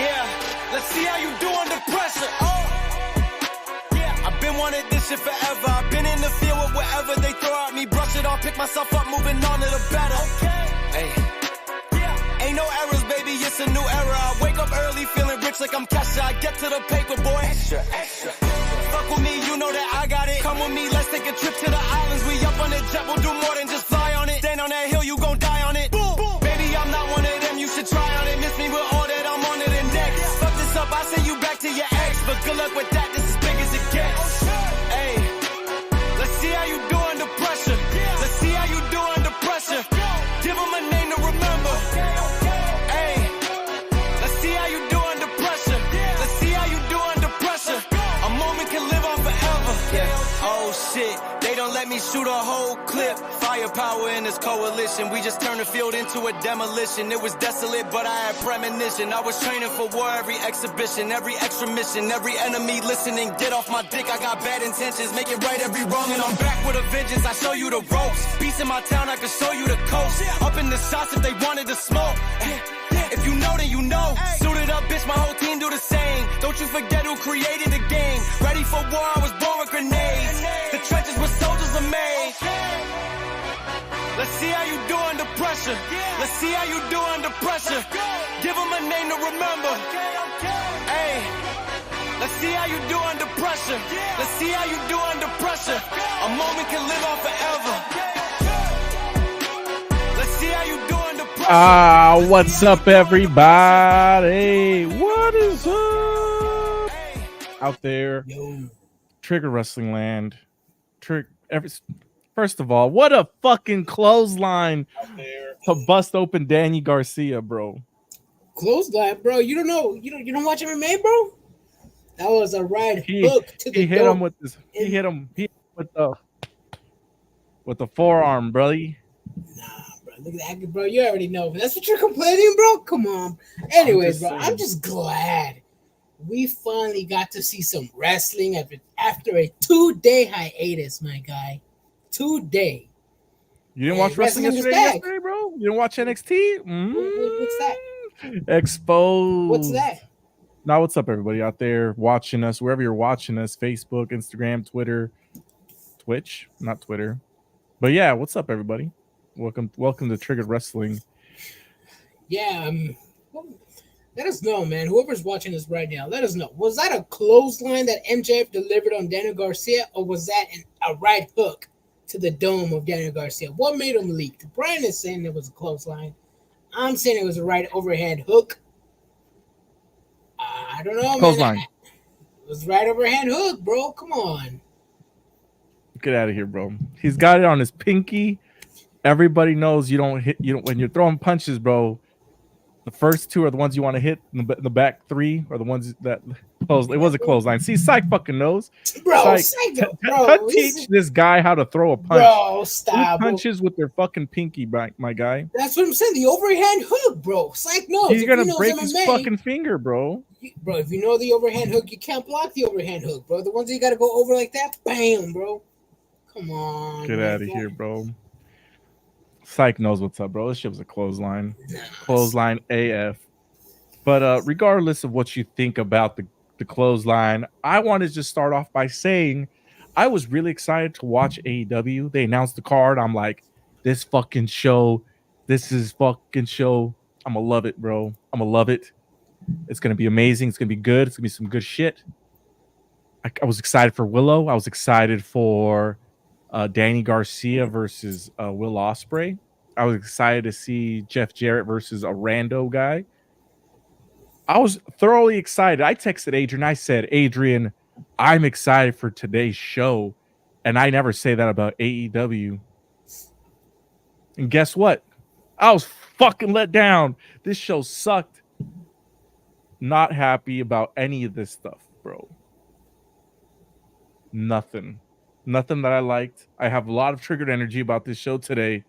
Yeah, let's see how you do under pressure. Oh, yeah, I've been wanting this shit forever. I've been in the field with whatever they throw at me. Brush it off, pick myself up, moving on to the better. Okay, hey, yeah, ain't no errors, baby, it's a new era. I wake up early, feeling rich like I'm Kesha. I get to the paper, boy. Extra, extra. Fuck with me, you know that I got it. Come with me, let's take a trip to the islands. We up on the jet, we'll do more than just fly on it. Stand on that hill, you gon' die on it. Boom, boom. Baby, I'm not one of them, you should try on it. Miss me with all that, I'm on it and next. Fuck this up, I send you back to your ex. But good luck with that, this is big as it gets. Hey, let's see how you do under pressure. Let's see how you do under pressure. Give them a name to remember. Hey, let's see how you do under pressure. Let's see how you do under pressure. A moment can live on forever. Yeah. Oh shit, they don't let me shoot a whole clip. Firepower in this coalition. We just turned the field into a demolition. It was desolate, but I had premonition. I was training for war every exhibition, every extra mission, every enemy listening. Get off my dick, I got bad intentions. Make it right every wrong, and I'm back with a vengeance. I show you the ropes. Beats in my town, I can show you the coast. Up in the shots if they wanted to smoke. If you know, then you know. Suited up, bitch, my whole team do the same. Don't you forget who created the game. Ready for war, I was born with grenades. The trenches where soldiers are made. Let's see how you do under pressure. Let's see how you do under pressure. Give them a name to remember. Hey, let's see how you do under pressure. Let's see how you do under pressure. A moment can live on forever. Let's see how you do under pressure. What's up, everybody? What is up out there? Trigger Wrestling Land. First of all, what a fucking clothesline to bust open Danny Garcia, bro. Clothesline, bro. You don't know. You don't watch MMA, bro. That was a right hook to the. He hit him with this. He hit him with the forearm, bro. Nah, bro. Look at that, bro. You already know. That's what you're complaining, bro. Come on. Anyways, bro, I'm just glad we finally got to see some wrestling after a 2-day hiatus, my guy. 2-day. You didn't watch wrestling yesterday, bro? You didn't watch NXT? What's that? Exposed. What's that? Now, what's up, everybody out there watching us, wherever you're watching us, Facebook, Instagram, Twitter, Twitch, not Twitter. But yeah, what's up, everybody? Welcome to Triggered Wrestling. Yeah, let us know, man. Whoever's watching this right now, let us know. Was that a clothesline that MJF delivered on Daniel Garcia, or was that a right hook to the dome of Daniel Garcia? What made him leak? Brian is saying it was a clothesline. I'm saying it was a right overhand hook. I don't know, clothesline. Man. It was right overhand hook, bro. Come on. Get out of here, bro. He's got it on his pinky. Everybody knows you don't when you're throwing punches, bro. The first two are the ones you want to hit. The back three are the ones that close. It was a clothesline. See, Psych fucking knows. Bro, teach this guy how to throw a punch. Bro, stop. Who punches with their fucking pinky, my guy. That's what I'm saying. The overhand hook, bro. Psych knows. He's gonna break his fucking finger, bro. Bro, if you know the overhand hook, you can't block the overhand hook, bro. The ones that you gotta go over like that, bam, bro. Come on. Get out of here, bro. Psych knows what's up, bro. This shit was a clothesline. Clothesline AF. But regardless of what you think about the clothesline, I want to just start off by saying I was really excited to watch AEW. They announced the card. I'm like, this is fucking show. I'm going to love it, bro. I'm going to love it. It's going to be amazing. It's going to be good. It's going to be some good shit. I was excited for Willow. I was excited for Danny Garcia versus Will Ospreay. I was excited to see Jeff Jarrett versus a rando guy. I was thoroughly excited. I texted Adrian. I said, Adrian, I'm excited for today's show. And I never say that about AEW. And guess what? I was fucking let down. This show sucked. Not happy about any of this stuff, bro. Nothing that I liked. I have a lot of triggered energy about this show today.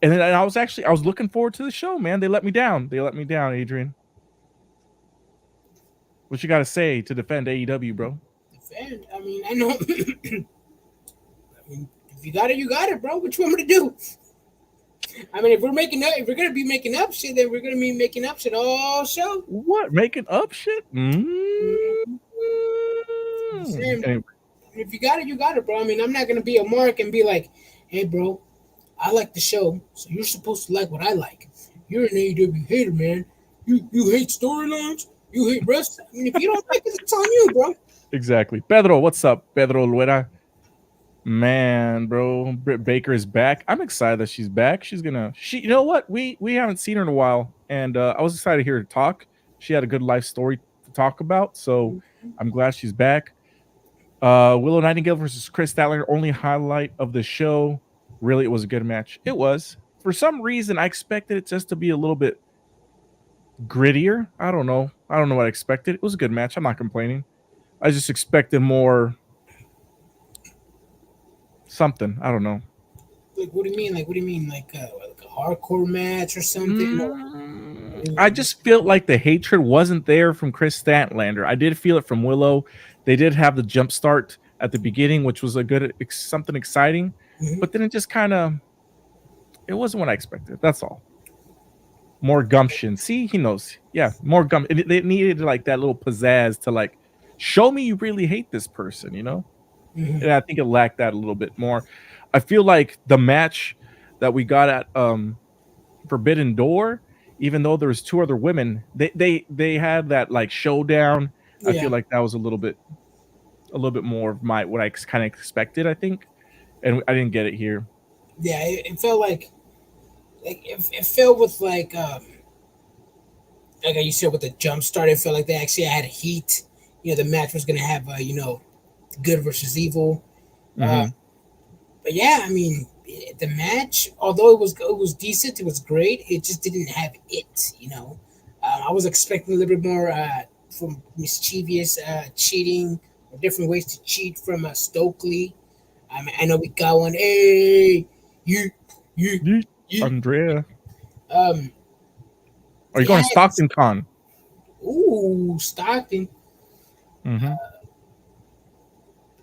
And then I was looking forward to the show, man. They let me down, Adrian. What you got to say to defend AEW, bro? Defend? I mean, I know. I mean, if you got it, you got it, bro. What you want me to do? I mean, if we're gonna be making up shit, then we're gonna be making up shit all show. What? Making up shit? Mm, Sam, Anyway, if you got it, you got it, bro. I mean, I'm not gonna be a mark and be like, "Hey, bro, I like the show, so you're supposed to like what I like. You're an AEW hater, man. You hate storylines. You hate wrestling. I mean, if you don't like it, it's on you, bro." exactly. Pedro, what's up? Pedro Luera. Man, bro, Britt Baker is back. I'm excited that she's back. You know what? We haven't seen her in a while, and I was excited to hear her talk. She had a good life story to talk about, so I'm glad she's back. Willow Nightingale versus Chris Statlander, only highlight of the show. Really, it was a good match. It was. For some reason, I expected it just to be a little bit grittier. I don't know what I expected. It was a good match. I'm not complaining. I just expected more something. I don't know. Like, what do you mean? Like, what do you mean? Like a hardcore match or something? I just feel like the hatred wasn't there from Chris Statlander. I did feel it from Willow. They did have the jump start at the beginning, which was a good something exciting, but then it just kind of it wasn't what I expected. That's all. More gumption. See, he knows. Yeah, more gumption. They needed like that little pizzazz to like show me you really hate this person, you know? And I think it lacked that a little bit more. I feel like the match that we got at Forbidden Door, even though there was two other women, they had that like showdown. I feel like that was a little bit more of what I kind of expected, I think, and I didn't get it here. Yeah, it felt like it felt with like you said with the jump start. It felt like they actually had heat. You know, the match was gonna have good versus evil. But yeah, I mean, the match, although it was decent, it was great. It just didn't have it. I was expecting a little bit more from mischievous cheating or different ways to cheat from Stokely. I know we got one. Hey, you. Andrea. Are you going to Stockton Con? Ooh, Stockton. Mm-hmm.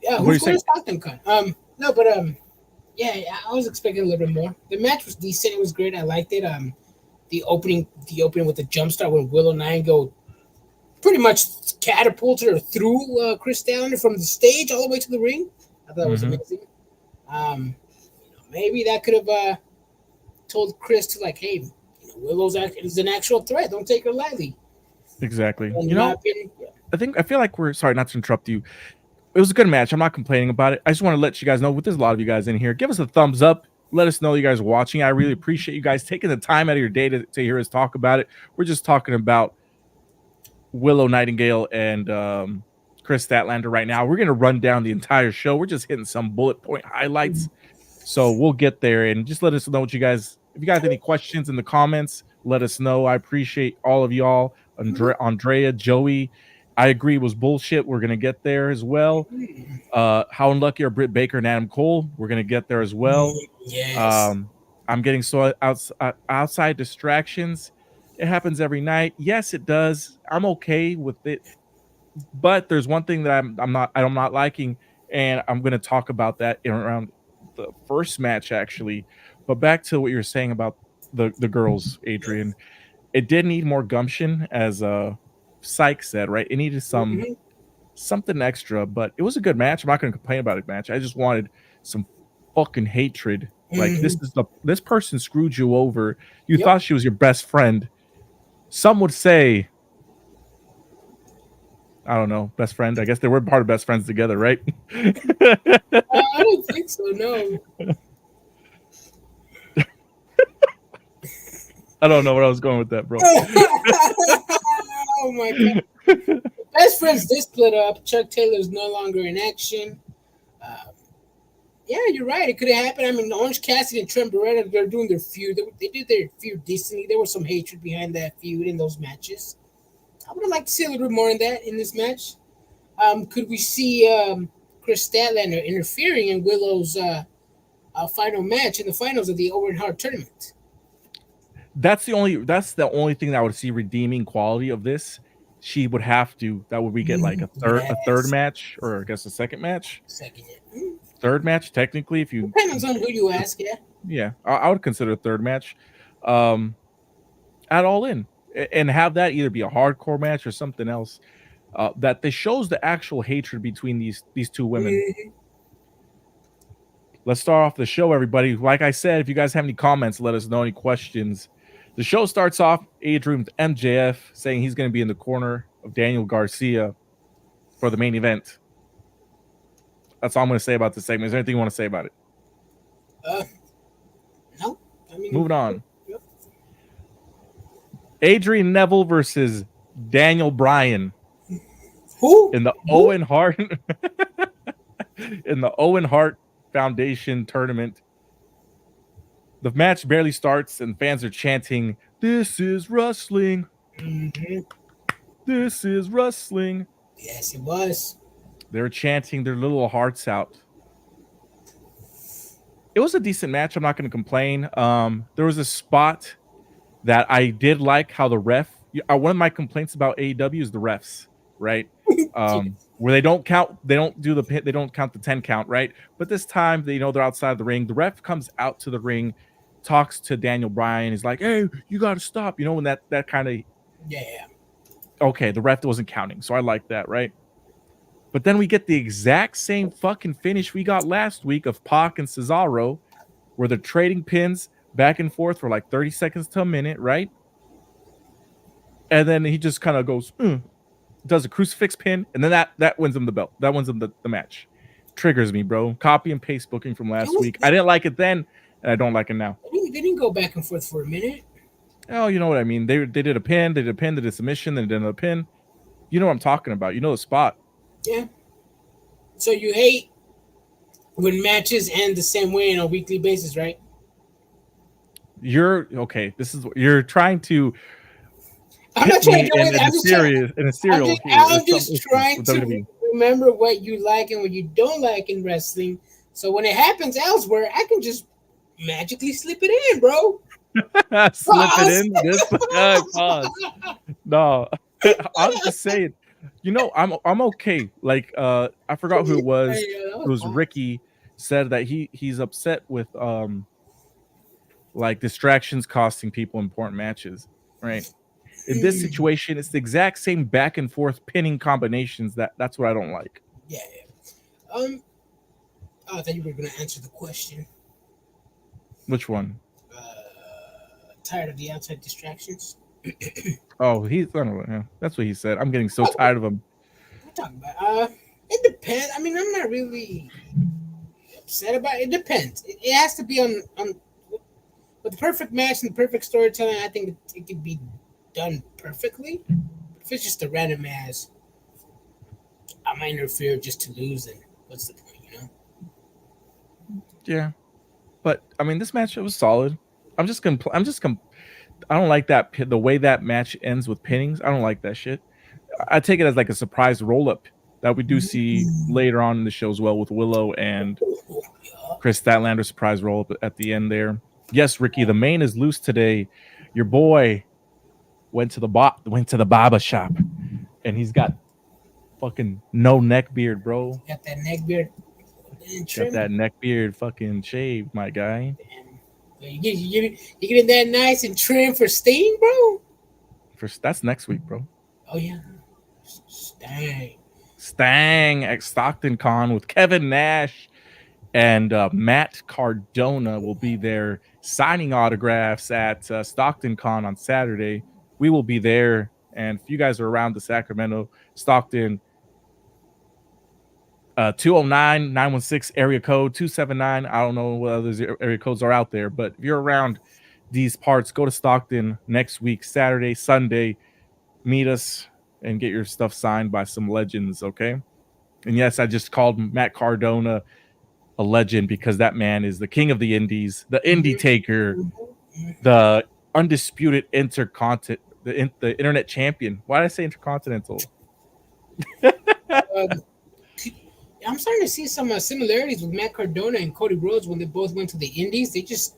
Yeah, who's going to Stockton Con? No, but yeah, I was expecting a little bit more. The match was decent. It was great. I liked it. The opening with the jump start when Willow Nightingale pretty much catapulted her through Chris Statlander from the stage all the way to the ring. I thought it was amazing. Maybe that could have told Chris to like, hey, Willow's is an actual threat. Don't take her lightly. Exactly. I feel like we're sorry not to interrupt you. It was a good match. I'm not complaining about it. I just want to let you guys know, there's a lot of you guys in here. Give us a thumbs up. Let us know you guys are watching. I really appreciate you guys taking the time out of your day to hear us talk about it. We're just talking about Willow Nightingale and Chris Statlander right now. We're going to run down the entire show. We're just hitting some bullet point highlights. So we'll get there, and just let us know what you guys, if you guys have any questions in the comments, let us know. I appreciate all of y'all. Andrea, Joey, I agree, was bullshit. We're going to get there as well. How unlucky are Britt Baker and Adam Cole? We're going to get there as well. Yes. I'm getting outside distractions. It happens every night. Yes, it does. I'm okay with it. But there's one thing that I'm not liking, and I'm going to talk about that around the first match, actually. But back to what you were saying about the girls, Adrian. It did need more gumption, as Syke said, right? It needed something extra, but it was a good match. I'm not going to complain about a match. I just wanted some fucking hatred. Like, this person screwed you over. You thought she was your best friend. Some would say, I don't know, best friend. I guess they were part of best friends together, right? I don't think so, no. I don't know where I was going with that, bro. Oh my god. Best friends did split up. Chuck Taylor's no longer in action. Yeah, you're right. It could have happened. I mean, Orange Cassidy and Trent Beretta, they're doing their feud. They did their feud decently. There was some hatred behind that feud in those matches. I would have liked to see a little bit more in that in this match. Could we see Chris Statlander interfering in Willow's final match in the finals of the Owen Hart tournament? That's the only thing that I would see redeeming quality of this. She would have to. That would we get like a third match, or I guess a second match. Second, yeah. third match technically. If you Depends on who you ask. Yeah. yeah, I would consider a third match. At All In, and have that either be a hardcore match or something else. That they shows the actual hatred between these two women. Let's start off the show, everybody. Like I said, if you guys have any comments, let us know, any questions. The show starts off Adrian with MJF saying he's going to be in the corner of Daniel Garcia for the main event. That's all I'm going to say about this segment. Is there anything you want to say about it? No. I mean, moving on. Yep. Adrian Neville versus Daniel Bryan. Who? In the Owen Hart in the Owen Hart Foundation tournament. The match barely starts and fans are chanting, "This is wrestling. Mm-hmm. This is wrestling." Yes, it was. They were chanting their little hearts out. It was a decent match. I'm not going to complain. There was a spot that I did like how the ref. One of my complaints about AEW is the refs, right? Where they don't count. They don't do the pit. They don't count the 10 count, right? But this time, they're outside the ring. The ref comes out to the ring, talks to Daniel Bryan. He's like, "Hey, you got to stop." When that kind of. Yeah. Okay, the ref wasn't counting, so I like that, right? But then we get the exact same fucking finish we got last week of Pac and Cesaro, where they're trading pins back and forth for like 30 seconds to a minute, right? And then he just kind of goes, does a crucifix pin, and then that wins him the belt. That wins him the match. Triggers me, bro. Copy and paste booking from last week. I didn't like it then, and I don't like it now. They didn't go back and forth for a minute. Oh, you know what I mean. They did a pin, they did a submission, then they did another pin. You know what I'm talking about. You know the spot. Yeah. So you hate when matches end the same way on a weekly basis, right? You're okay. You're trying to. I'm not trying to do it. I'm just trying to remember what you like and what you don't like in wrestling. So when it happens elsewhere, I can just magically slip it in, bro. Slip it in. Just pause. No, I'm just saying. I'm okay. Like, I forgot who it was. It was Ricky said that he's upset with like distractions costing people important matches, right? In this situation, it's the exact same back and forth pinning combinations. That's what I don't like. Yeah. I thought you were going to answer the question. Which one? Tired of the outside distractions. Oh, I don't know. Yeah, that's what he said. I'm getting so tired of him. What are talking about? It depends. I mean, I'm not really upset about it. It depends. It has to be on with the perfect match and the perfect storytelling. I think it could be done perfectly. If it's just a random ass, I might interfere just to lose, and what's the point, Yeah, but I mean, this match, it was solid. I don't like that the way that match ends with pinnings. I don't like that shit. I take it as like a surprise roll up that we do see later on in the show as well with Willow and Chris Statlander surprise roll up at the end there. Yes, Ricky, the main is loose today. Your boy went to the barber shop, and he's got fucking no neck beard, bro. Got that neck beard. Got that neck beard fucking shaved, my guy. You getting that nice and trim for Sting, bro? That's next week, bro. Oh yeah, Stang at Stockton Con with Kevin Nash and Matt Cardona will be there signing autographs at Stockton Con on Saturday. We will be there, and if you guys are around the Sacramento, Stockton, 209-916 area code 279. I don't know what other area codes are out there, but if you're around these parts, go to Stockton next week, Saturday, Sunday. Meet us and get your stuff signed by some legends, okay? And yes, I just called Matt Cardona a legend because that man is the king of the indies, the indie taker, the undisputed the internet champion. Why did I say intercontinental? I'm starting to see some similarities with Matt Cardona and Cody Rhodes when they both went to the Indies. They just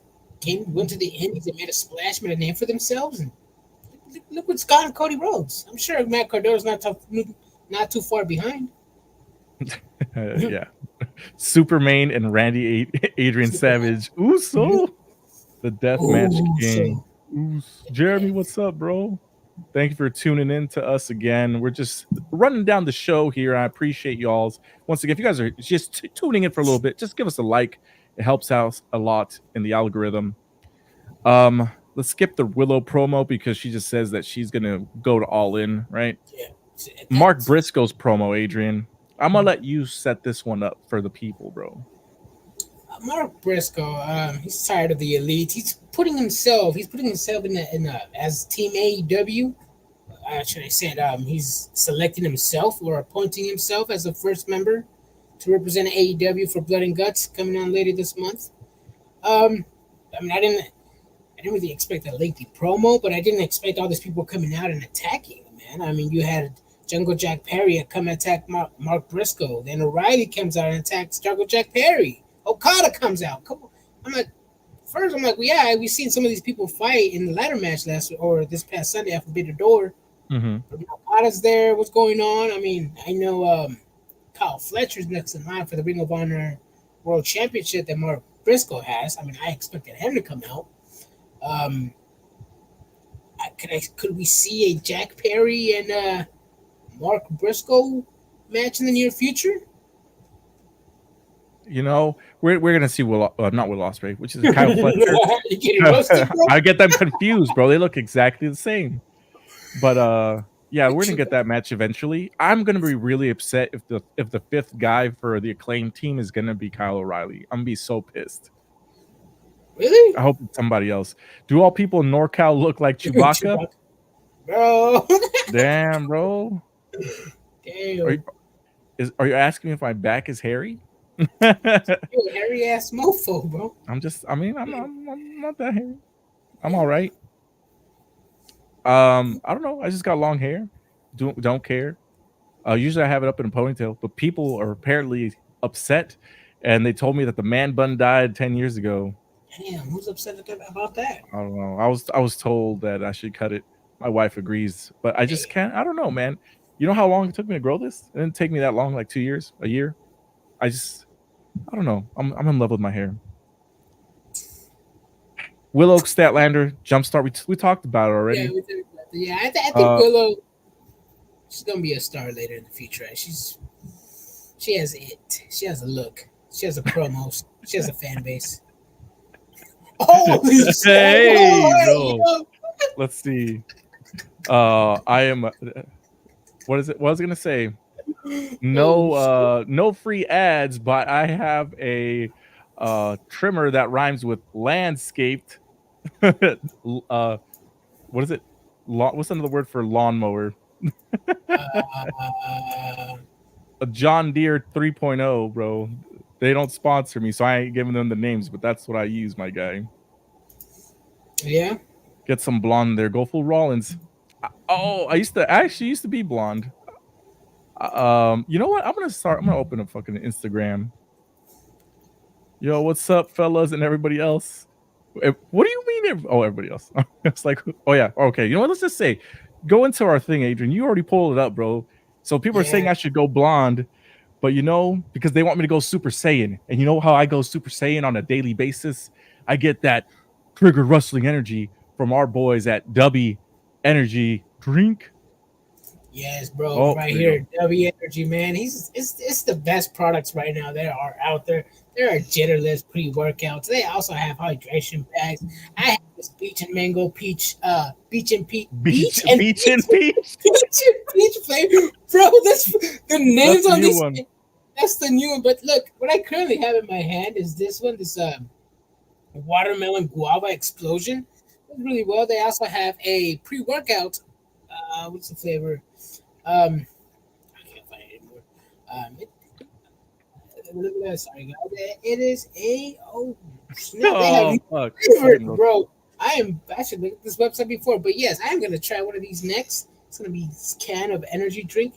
went to the Indies and made a splash, made a name for themselves, and look what's gone Cody Rhodes. I'm sure Matt Cardona's not too far behind. Yeah. Superman and Adrian Savage. Uso, the Deathmatch King. Jeremy, what's up, bro? Thank you for tuning in to us again. We're just running down the show here. I appreciate y'all's. Once again, if you guys are just tuning in for a little bit, just give us a like. It helps out a lot in the algorithm. Let's skip the Willow promo because she just says that she's gonna go to All In, right? Yeah. Mark Briscoe's promo, Adrian. I'm gonna let you set this one up for the people, bro. Mark Briscoe, he's tired of the Elite. He's putting himself in as Team AEW. Should I say it? He's selecting himself or appointing himself as the first member to represent AEW for Blood and Guts coming on later this month. I didn't really expect a lengthy promo, but I didn't expect all these people coming out and attacking him, man. I mean, you had Jungle Jack Perry come and attack Mark Briscoe. Then O'Reilly comes out and attacks Jungle Jack Perry. Okada comes out. I'm like, well, yeah, we've seen some of these people fight in the ladder match this past Sunday at Forbidden Door. Mm-hmm. Okada's there. What's going on? I mean, I know Kyle Fletcher's next in line for the Ring of Honor World Championship that Mark Briscoe has. I mean, I expected him to come out. Could we see a Jack Perry and Mark Briscoe match in the near future? You know, we're gonna see not Will Ospreay, which is Kyle Fletcher. I get them confused, bro. They look exactly the same. But yeah, we're gonna get that match eventually. I'm gonna be really upset if the fifth guy for the Acclaim team is gonna be Kyle O'Reilly. I'm gonna be so pissed. Really? I hope it's somebody else. Do all people in NorCal look like Chewbacca? Bro. Damn, bro. Damn. Are you asking me if my back is hairy? Hairy ass mofo, bro. I'm not that hairy. I'm all right. I don't know. I just got long hair. Don't care. Usually I have it up in a ponytail, but people are apparently upset, and they told me that the man bun died 10 years ago. Damn, who's upset about that? I don't know. I was told that I should cut it. My wife agrees, but I just can't. I don't know, man. You know how long it took me to grow this? It didn't take me that long, like 2 years, a year. I don't know. I'm in love with my hair. Willow Statlander, Jumpstart. We talked about it already. Yeah, I think Willow. She's gonna be a star later in the future. She has it. She has a look. She has a promo. She has a fan base. Holy hey, let's see. I am. What is it? What was I gonna say? No free ads, but I have a trimmer that rhymes with landscaped. What is it? What's another word for lawnmower? A John Deere 3.0, bro. They don't sponsor me, so I ain't giving them the names, but that's what I use, my guy. Yeah. Get some blonde there. Go full Rollins. Oh, I actually used to be blonde. You know what? I'm gonna open up fucking Instagram. Yo, what's up, fellas, and everybody else? What do you mean? Everybody else. It's like, oh yeah, okay. You know what? Let's just say, go into our thing, Adrian. You already pulled it up, bro. So people are saying I should go blonde, but because they want me to go Super Saiyan, and you know how I go Super Saiyan on a daily basis. I get that trigger rustling energy from our boys at W Energy Drink. Yes, bro. Right here, W Energy, man. It's the best products right now that are out there. There are jitterless pre-workouts. They also have hydration packs. I have this beach and mango peach, beach and peach flavor, bro. That's the names on this one. That's the new one. But look, what I currently have in my hand is this one. This watermelon guava explosion. Does really well. They also have a pre-workout. What's the flavor? I can't find it anymore. Sorry, guys. It is a favorite, bro. I should look at this website before, but yes, I am gonna try one of these next. It's gonna be this can of energy drink.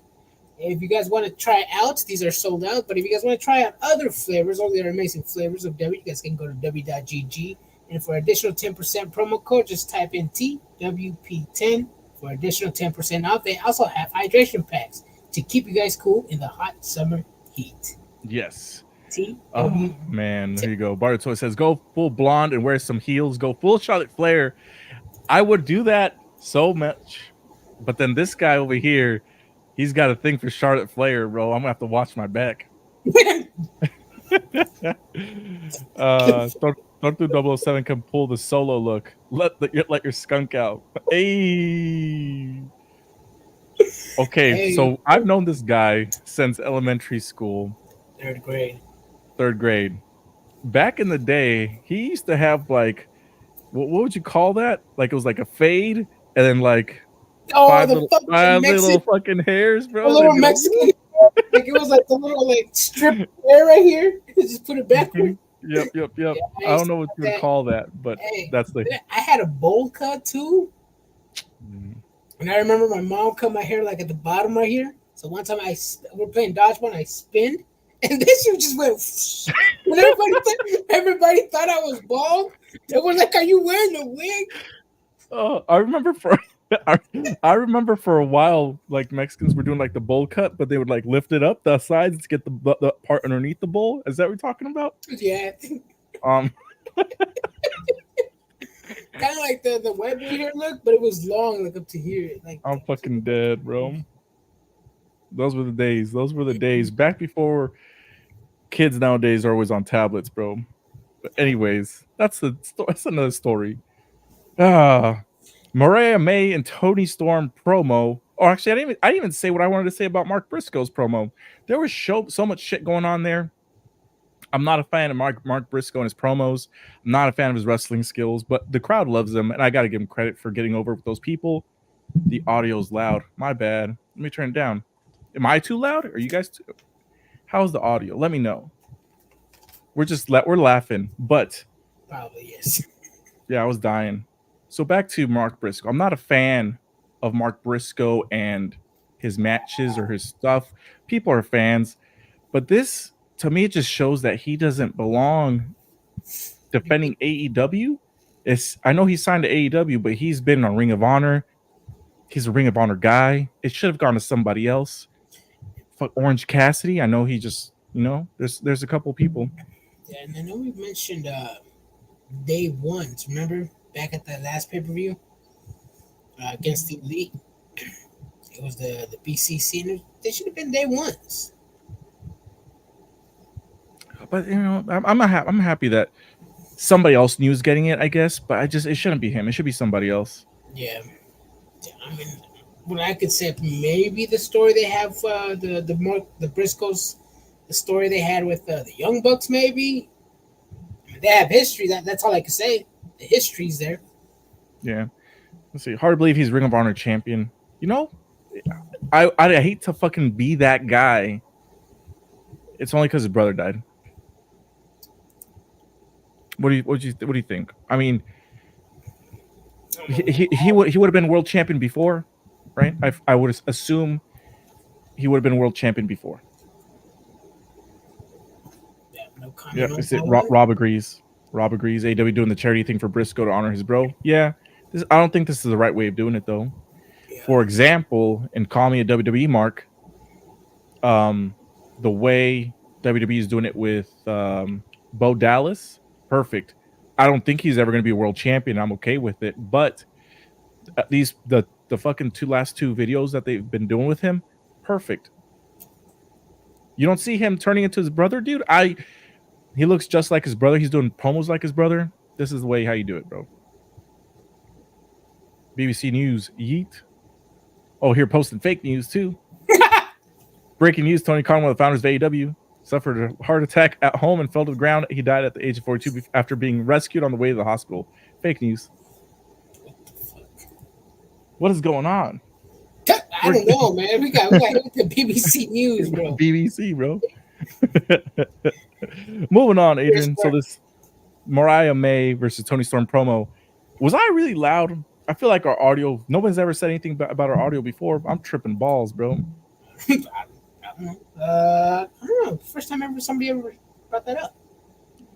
If you guys want to try out, these are sold out. But if you guys want to try out other flavors, all the other amazing flavors of W, you guys can go to w.gg. And for additional 10% promo code, just type in TWP10 for additional 10% off. They also have hydration packs to keep you guys cool in the hot summer heat. Yes. T. Oh man, here you go. Bartoy says, "Go full blonde and wear some heels. Go full Charlotte Flair." I would do that so much, but then this guy over here, he's got a thing for Charlotte Flair, bro. I'm gonna have to watch my back. Thornton 007 can pull the solo look. Let your skunk out. Hey. Okay, Hey. so I've known this guy since elementary school. Third grade. Back in the day, he used to have like what would you call that? Like it was like a fade and then like five little fucking hairs, bro. A little Mexican. Like it was like the little like strip hair right here. Just put it backward. Yep. Yeah, I don't know what you would call that, but that's the. I had a bowl cut too, and I remember my mom cut my hair like at the bottom right here. So one time we're playing dodgeball, and I spinned, and this shit just went. When everybody thought I was bald, they were like, "Are you wearing a wig?" Oh, I remember for a while, like Mexicans were doing like the bowl cut, but they would like lift it up the sides to get the part underneath the bowl. Is that what you're talking about? Yeah. Kind of like the web hair look, but it was long, like up to here. Like I'm fucking dead, bro. Those were the days. Back before kids nowadays are always on tablets, bro. But anyways, that's another story. Mariah May and Tony Storm promo. Oh, actually, I didn't even say what I wanted to say about Mark Briscoe's promo. There was so much shit going on there. I'm not a fan of Mark Briscoe and his promos. I'm not a fan of his wrestling skills, but the crowd loves him, and I got to give him credit for getting over with those people. The audio's loud. My bad. Let me turn it down. Am I too loud? Are you guys too? How's the audio? Let me know. We're laughing, but probably yes. Yeah, I was dying. So back to Mark Briscoe. I'm not a fan of Mark Briscoe and his matches or his stuff. People are fans, but this to me it just shows that he doesn't belong defending AEW. I know he signed to AEW, but he's been on Ring of Honor. He's a Ring of Honor guy. It should have gone to somebody else. Fuck Orange Cassidy. I know he just, there's a couple people. Yeah, and I know we mentioned day ones. Remember back at the last pay-per-view against the Elite? It was the BCC. They should have been day ones. But I'm happy that somebody else knew was getting it, I guess. But it shouldn't be him. It should be somebody else. Yeah. I mean, what I could say, maybe the story they have, the Briscoes, the story they had with the Young Bucks, maybe. I mean, they have history. That's all I can say. The history's there. Yeah. Let's see. Hard to believe he's Ring of Honor champion. I hate to fucking be that guy. It's only because his brother died. What do you think? I mean, he would have been world champion before, right? I would assume he would have been world champion before. Yeah, no comment. Yeah, Rob agrees. AEW doing the charity thing for Briscoe to honor his bro. Yeah, I don't think this is the right way of doing it though. Yeah. For example, and call me a WWE mark. The way WWE is doing it with Bo Dallas, perfect. I don't think he's ever going to be a world champion. I'm okay with it, but at least the fucking last two videos that they've been doing with him, perfect. You don't see him turning into his brother, dude. He looks just like his brother. He's doing promos like his brother. This is the way how you do it, bro. BBC News, yeet. Oh, here posting fake news too. Breaking news: Tony Khan, one of the founders of AEW, suffered a heart attack at home and fell to the ground. He died at the age of 42 after being rescued on the way to the hospital. Fake news. What the fuck? What is going on? I don't know, man. We got the BBC News, bro. BBC, bro. Moving on, Adrian. So this Mariah May versus Tony Storm promo. Was I really loud? I feel like our audio. Nobody's ever said anything about our audio before. I'm tripping balls, bro. I don't know. First time somebody ever brought that up.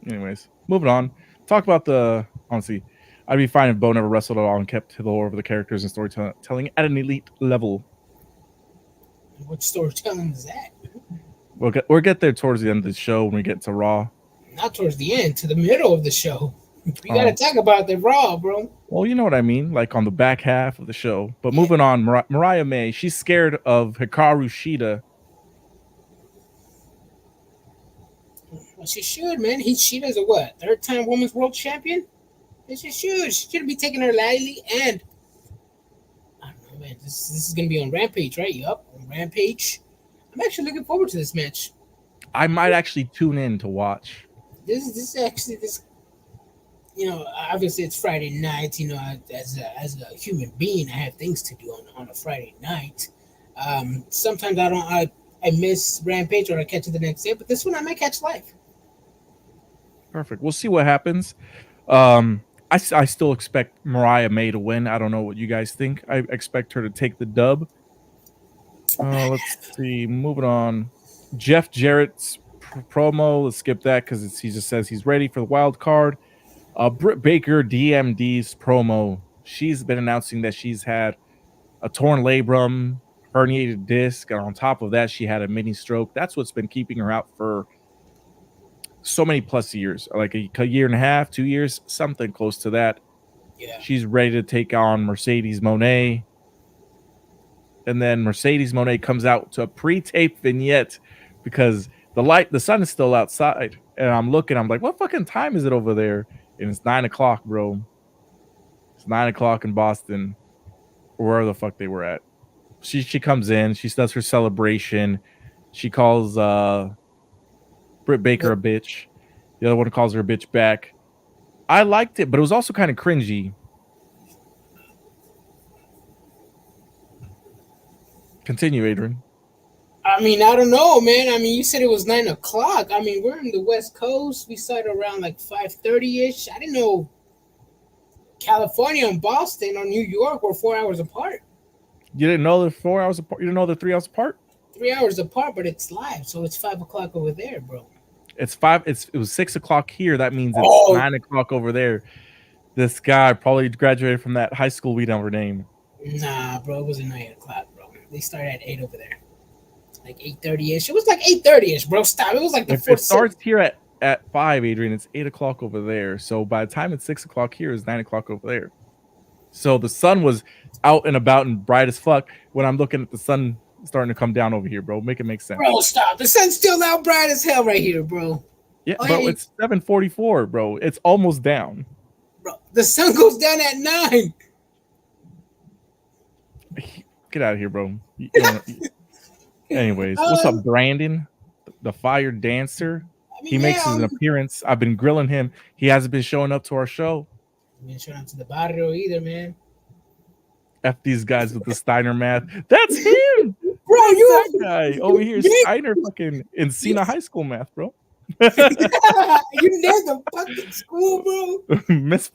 Anyways, moving on. Talk about honestly, I'd be fine if Bo never wrestled at all and kept the lore of the characters and storytelling at an elite level. What storytelling is that? We'll get there towards the end of the show when we get to Raw. Not towards the end, to the middle of the show. We got to Oh. talk about the Raw, bro. Well, you know what I mean, like on the back half of the show. But moving on, Mariah May, she's scared of Hikaru Shida. Well, she should, man. She does a what? 3rd-time women's world champion? And she should. She shouldn't be taking her lightly. And I don't know, man. This is gonna be on Rampage, right? Yup, on Rampage. I'm actually looking forward to this match. I might actually tune in to watch. This is actually this. You know, obviously it's Friday night. You know, as a human being, I have things to do on a Friday night. Sometimes I miss Rampage or I catch it the next day, but this one I might catch live. Perfect. We'll see what happens. I still expect Mariah May to win. I don't know what you guys think. I expect her to take the dub. Let's see. Moving on. Jeff Jarrett's promo. Let's skip that because he just says he's ready for the wild card. Britt Baker, DMD's promo. She's been announcing that she's had a torn labrum, herniated disc, and on top of that, she had a mini stroke. That's what's been keeping her out for so many plus years, like a year and a half, 2 years, something close to that. Yeah. She's ready to take on Mercedes Moné. And then Mercedes Moné comes out to a pre-tape vignette because the sun is still outside. And I'm like, what fucking time is it over there? And it's 9 o'clock, bro. It's 9 o'clock in Boston, or where the fuck they were at. She comes in, she does her celebration. She calls Britt Baker a bitch. The other one calls her a bitch back. I liked it, but it was also kind of cringy. Continue, Adrian. I mean, I don't know, man. I mean, you said it was 9 o'clock. I mean, we're in the West Coast. We started around like 5:30-ish. I didn't know California and Boston or New York were 4 hours apart. You didn't know they're 4 hours apart? You didn't know they're 3 hours apart? 3 hours apart, but it's live, so it's 5 o'clock over there, bro. It's 5. It was 6 o'clock here. That means it's 9 o'clock over there. This guy probably graduated from that high school we never named. Nah, bro, it wasn't 9 o'clock, bro. They started at 8 over there. Like 8:30-ish. It was like 8:30-ish, bro. Stop. It was like the If fourth. it starts here at 5, Adrian, it's 8 o'clock over there. So by the time it's 6 o'clock here, it's 9 o'clock over there. So the sun was out and about and bright as fuck when I'm looking at the sun starting to come down over here, bro. Make it make sense. Bro, stop. The sun's still out bright as hell right here, bro. Yeah, bro, it's 7:44, bro. It's almost down. Bro, the sun goes down at 9. Get out of here, bro. Anyways, what's up, Brandon? The fire dancer. I mean, he makes an appearance. I've been grilling him. He hasn't been showing up to our show. He been showing up to the barrio either, man. F these guys with the Steiner math. That's him, bro. You that guy over here, Steiner fucking Encina High School math, bro. You nailed the fucking school, bro. Miss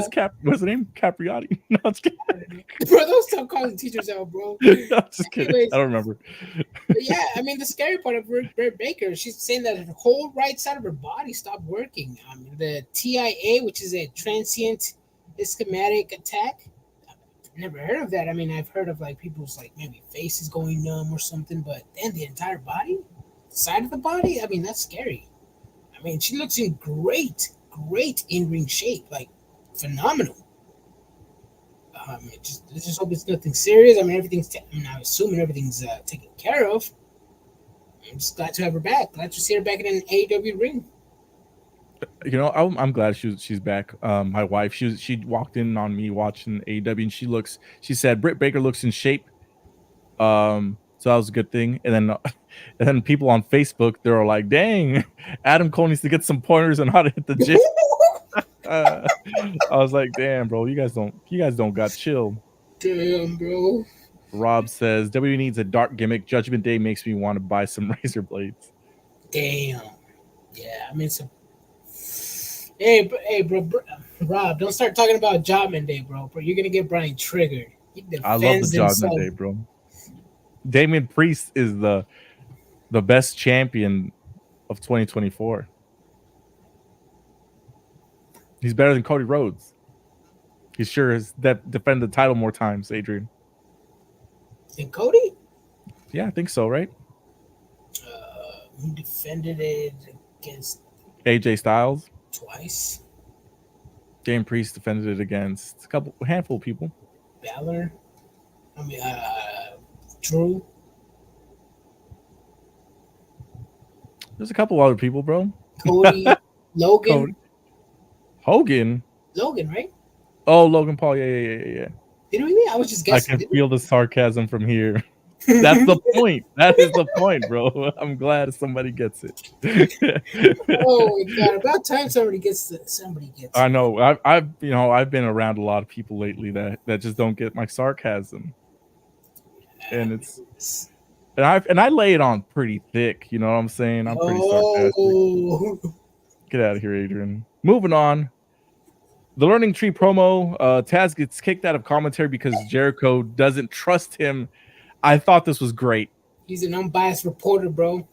Cap. What's her name? Capriati. No, I'm just kidding. Bro, don't stop calling teachers out, bro. No, I'm just kidding. Anyways, I don't remember. Yeah, I mean the scary part of Britt Baker, she's saying that her whole right side of her body stopped working. The TIA, which is a transient ischemic attack. I've never heard of that. I mean, I've heard of like people's like maybe faces going numb or something, but then the entire body, side of the body. I mean, that's scary. I mean, she looks in great in-ring shape, like phenomenal. Let's just hope it's nothing serious. I mean, I'm assuming everything's taken care of. I'm just glad to have her back. Glad to see her back in an AEW ring. You know, I'm glad she's back. My wife, she walked in on me watching AEW, and she said Britt Baker looks in shape. So that was a good thing. And then people on Facebook, they were like, dang, Adam Cole needs to get some pointers on how to hit the gym. I was like, damn, bro, you guys don't got chill. Damn, bro. Rob says WWE needs a dark gimmick. Judgment Day makes me want to buy some razor blades. Damn. Yeah, I mean, Hey, bro, Rob, don't start talking about Judgment Day, bro. You're gonna get Brian triggered. I love the Judgment Day, bro. Damian Priest is the best champion of 2024. He's better than Cody Rhodes. He sure has defended the title more times, Adrian. And Cody? Yeah, I think so, right? He defended it against AJ Styles. twice. Damian Priest defended it against a handful of people. Balor. I mean, Drew. There's a couple other people, bro. Cody. Logan. Cody. Hogan. Logan, right? Oh, Logan Paul. Yeah. Did we? I was just guessing. I can feel the sarcasm from here. That's the point. That is the point, bro. I'm glad somebody gets it. Oh my god! About time somebody gets it. I know. I've been around a lot of people lately that just don't get my sarcasm, and I lay it on pretty thick. You know what I'm saying? I'm pretty sarcastic. Get out of here, Adrian. Moving on. The Learning Tree promo. Taz gets kicked out of commentary because Jericho doesn't trust him. I thought this was great. He's an unbiased reporter, bro.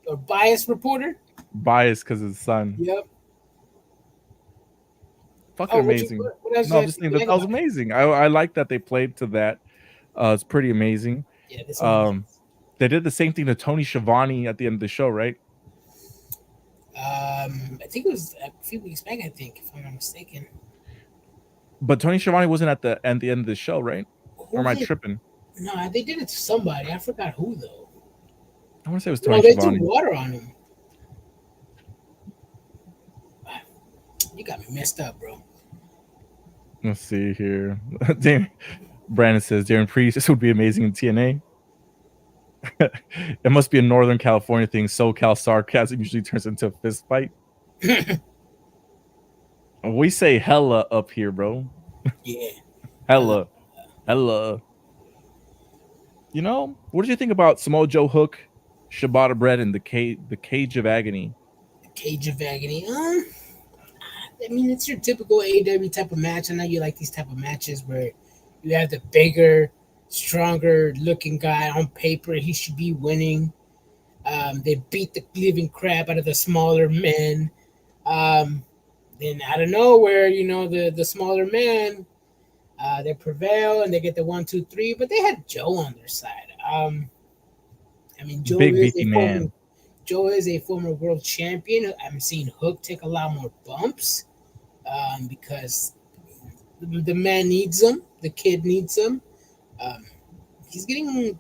A biased reporter? Biased because of his son. Yep. Fucking amazing. I'm just saying that was amazing. I like that they played to that. It's pretty amazing. Yeah, they did the same thing to Tony Schiavone at the end of the show, right? I think it was a few weeks back, if I'm not mistaken. But Tony Schiavone wasn't at the end of the show, right? Or am I tripping? No, they did it to somebody. I forgot who, though. I want to say it was Tony Schiavone. They threw water on him. You got me messed up, bro. Let's see here. Brandon says, Darren Priest, this would be amazing in TNA. It must be a Northern California thing. SoCal sarcasm usually turns into a fist fight. We say hella up here, bro. Yeah. Hella. You know, what did you think about Samoa Joe Hook, Shibata Bread, and the Cage of Agony? The Cage of Agony. I mean, it's your typical AEW type of match. I know you like these type of matches where you have the bigger, stronger looking guy on paper. He should be winning. They beat the living crap out of the smaller men. Then out of nowhere, the smaller men, they prevail and they get the 1, 2, 3. But they had Joe on their side. I mean, Joe is a former world champion. I'm seeing Hook take a lot more bumps because the man needs them. The kid needs them. He's getting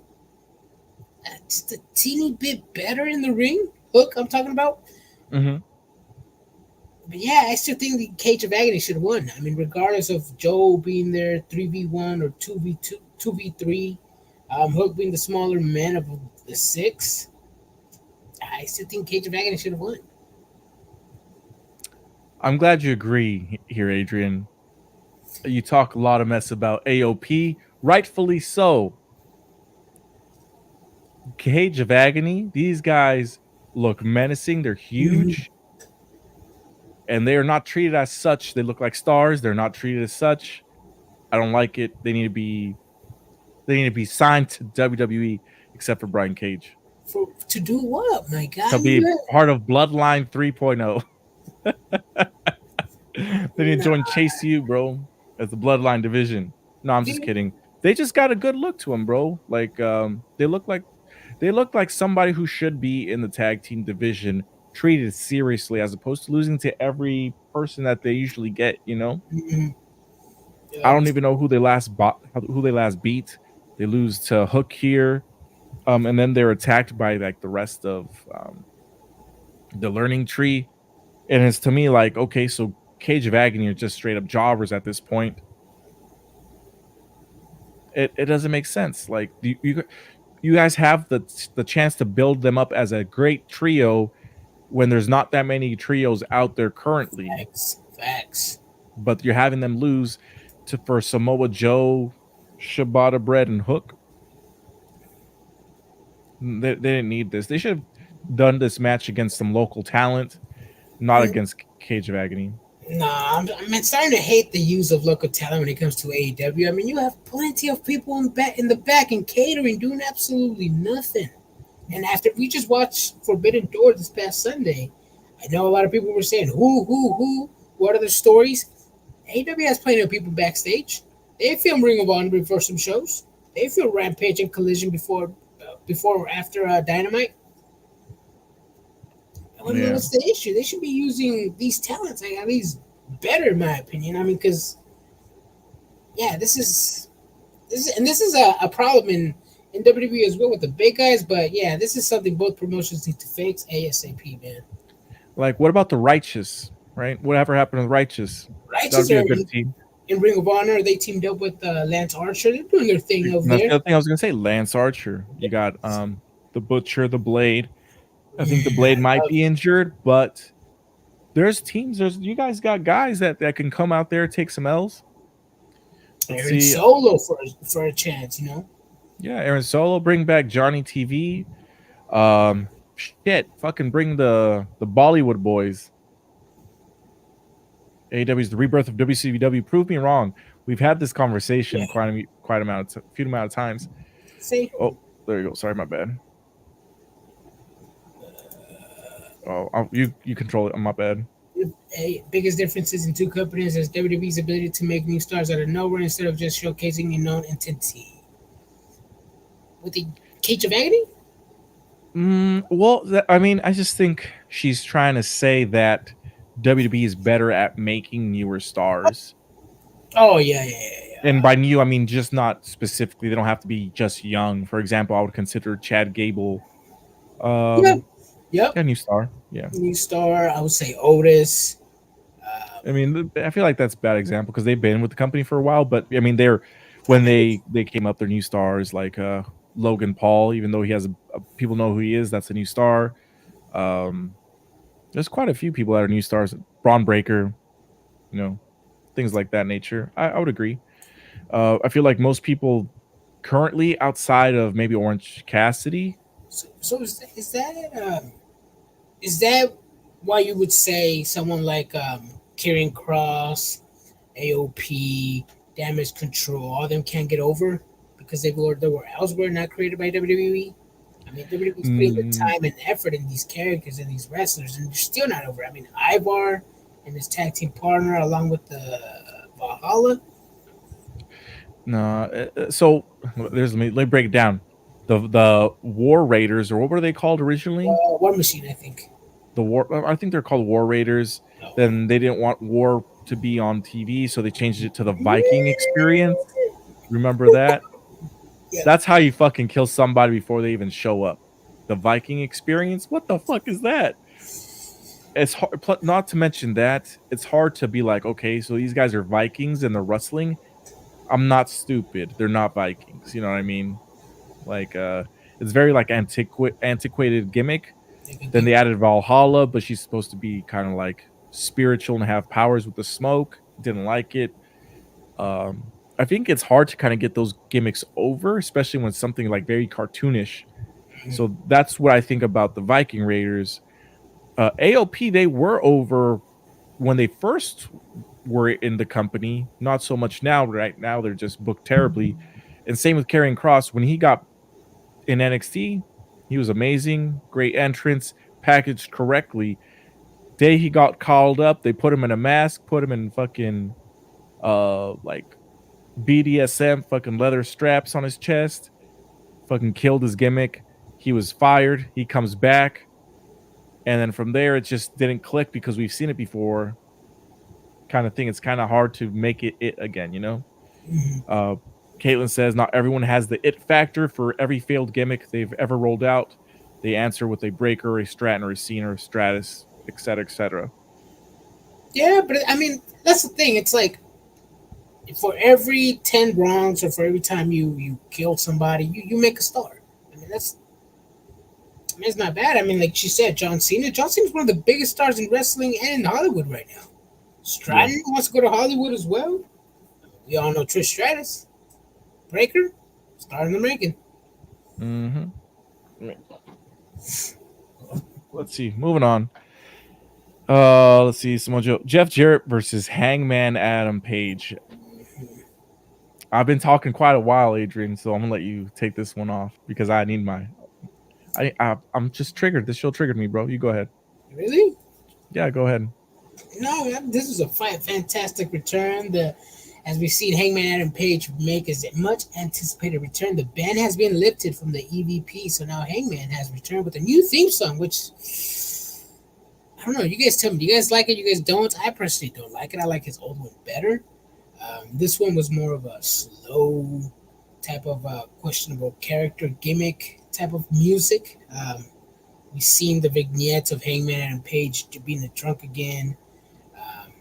just a teeny bit better in the ring. Hook, I'm talking about. Mm-hmm. But yeah, I still think the Cage of Agony should have won. I mean, regardless of Joe being there 3v1 or 2v2, 2v3, Hook being the smaller man of the 6, I still think Cage of Agony should have won. I'm glad you agree here, Adrian. You talk a lot of mess about AOP, rightfully so. Cage of Agony, these guys look menacing. They're huge. And they are not treated as such. They look like stars. They're not treated as such. I don't like it. They need to be signed to WWE, except for Brian Cage. To do what, my God? To be part of Bloodline 3.0. They need to join Chase U, bro, as the Bloodline division. No, I'm just kidding. They just got a good look to them, bro. Like they look like somebody who should be in the tag team division, treated seriously, as opposed to losing to every person that they usually get. Mm-hmm. I don't even know who they last beat. They lose to Hook here, and then they're attacked by like the rest of the Learning Tree, and it's to me like, okay, so Cage of Agony are just straight up jobbers at this point. It doesn't make sense. Like you guys have the chance to build them up as a great trio when there's not that many trios out there currently. Facts. But you're having them lose for Samoa Joe, Shibata Bread, and Hook. They didn't need this. They should have done this match against some local talent, not against Cage of Agony. Nah, I'm starting to hate the use of local talent when it comes to AEW. I mean, you have plenty of people in the back and catering doing absolutely nothing. And after we just watched Forbidden Door this past Sunday, I know a lot of people were saying, who, what are the stories? AEW has plenty of people backstage. They film Ring of Honor before some shows. They film Rampage and Collision before or after Dynamite. Yeah. What's the issue? They should be using these talents like at least better, in my opinion. I mean, because this is a problem in WWE as well with the big guys. But yeah, this is something both promotions need to fix ASAP, man. Like, what about the Righteous? Right? Whatever happened to the Righteous? That would Righteous be are a good team. in Ring of Honor. They teamed up with Lance Archer. They're doing their thing over And that's there. the other thing I was gonna say. Lance Archer. You got the Butcher, the Blade. I think the Blade might be injured, but there's teams. You guys got guys that can come out there, take some L's. Aaron Solo for a chance, you know. Yeah, Aaron Solo, bring back Johnny TV. Fucking bring the Bollywood boys. AEW is the rebirth of WCW. Prove me wrong. We've had this conversation quite a few amount of times. See? Oh, there you go. Sorry, my bad. You control it. My bad. Biggest differences in two companies is WWE's ability to make new stars out of nowhere instead of just showcasing a known entity. With the Cage of Agony? I just think she's trying to say that WWE is better at making newer stars. Oh, yeah. And by new, I mean just not specifically. They don't have to be just young. For example, I would consider Chad Gable. Yep. A new star. Yeah. New star. I would say Otis. I mean, I feel like that's a bad example because they've been with the company for a while. But I mean, when they came up, they're new stars like Logan Paul. Even though he has people know who he is, that's a new star. There's quite a few people that are new stars. Braun Breaker, things like that nature. I would agree. I feel like most people currently outside of maybe Orange Cassidy. So is that why you would say someone like Karrion Kross, AOP, Damage Control, all of them can't get over because they were elsewhere, not created by WWE? I mean, WWE's putting the time and effort in these characters and these wrestlers, and they're still not over. I mean, Ivar and his tag team partner, along with the Valhalla. No, so let me break it down. The War Raiders, or what were they called originally? War Machine, I think. I think they're called War Raiders. No. Then they didn't want War to be on TV, so they changed it to the Viking Experience. Remember that? Yeah. That's how you fucking kill somebody before they even show up. The Viking Experience? What the fuck is that? It's hard, not to mention that it's hard to be like, okay, so these guys are Vikings and they're wrestling. I'm not stupid. They're not Vikings. You know what I mean? Like, it's very like antiquated gimmick. Then they added Valhalla, but she's supposed to be kind of like spiritual and have powers with the smoke. Didn't like it. I think it's hard to kind of get those gimmicks over, especially when it's something like very cartoonish. So that's what I think about the Viking Raiders. AOP, they were over when they first were in the company. Not so much now. Right now, they're just booked terribly. And same with Karrion Kross. When he got in NXT, he was amazing. Great entrance, packaged correctly. Day he got called up, they put him in a mask, put him in fucking like BDSM, fucking leather straps on his chest. Fucking killed his gimmick. He was fired. He comes back. And then from there, it just didn't click because we've seen it before. Kind of thing. It's kind of hard to make it again, you know? Caitlin says, not everyone has the it factor for every failed gimmick they've ever rolled out. They answer with a Breaker, a Stratton, or a Cena, or a Stratus, etc., etc. Yeah, but I mean, that's the thing. It's like, for every 10 wrongs or for every time you kill somebody, you make a star. I mean, it's not bad. I mean, like she said, John Cena. John Cena's one of the biggest stars in wrestling and in Hollywood right now. Stratton wants to go to Hollywood as well. We all know Trish Stratus. Breaker, star in the making. Let's see. Moving on. Let's see. Jeff Jarrett versus Hangman Adam Page. I've been talking quite a while, Adrian, so I'm gonna let you take this one off because I need my. I'm just triggered. This show triggered me, bro. You go ahead. Really? Yeah, go ahead. No, this is a fantastic return. As we've seen Hangman Adam Page make his much anticipated return, the ban has been lifted from the EVP, so now Hangman has returned with a new theme song, which I don't know. You guys tell me. Do you guys like it? You guys don't? I personally don't like it. I like his old one better. This one was more of a slow type of questionable character gimmick type of music. We've seen the vignettes of Hangman Adam Page being a drunk again. Um,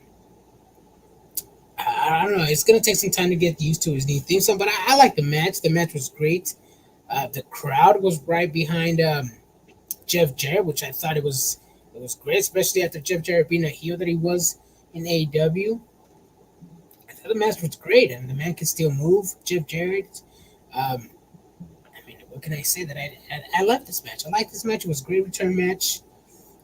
I don't know. It's gonna take some time to get used to his new theme song, but I like the match. The match was great. The crowd was right behind Jeff Jarrett, which I thought it was great, especially after Jeff Jarrett being a heel that he was in AEW. I thought the match was great, and the man can still move. Jeff Jarrett. Um, I mean, what can I say that I love this match? I like this match. It was a great return match.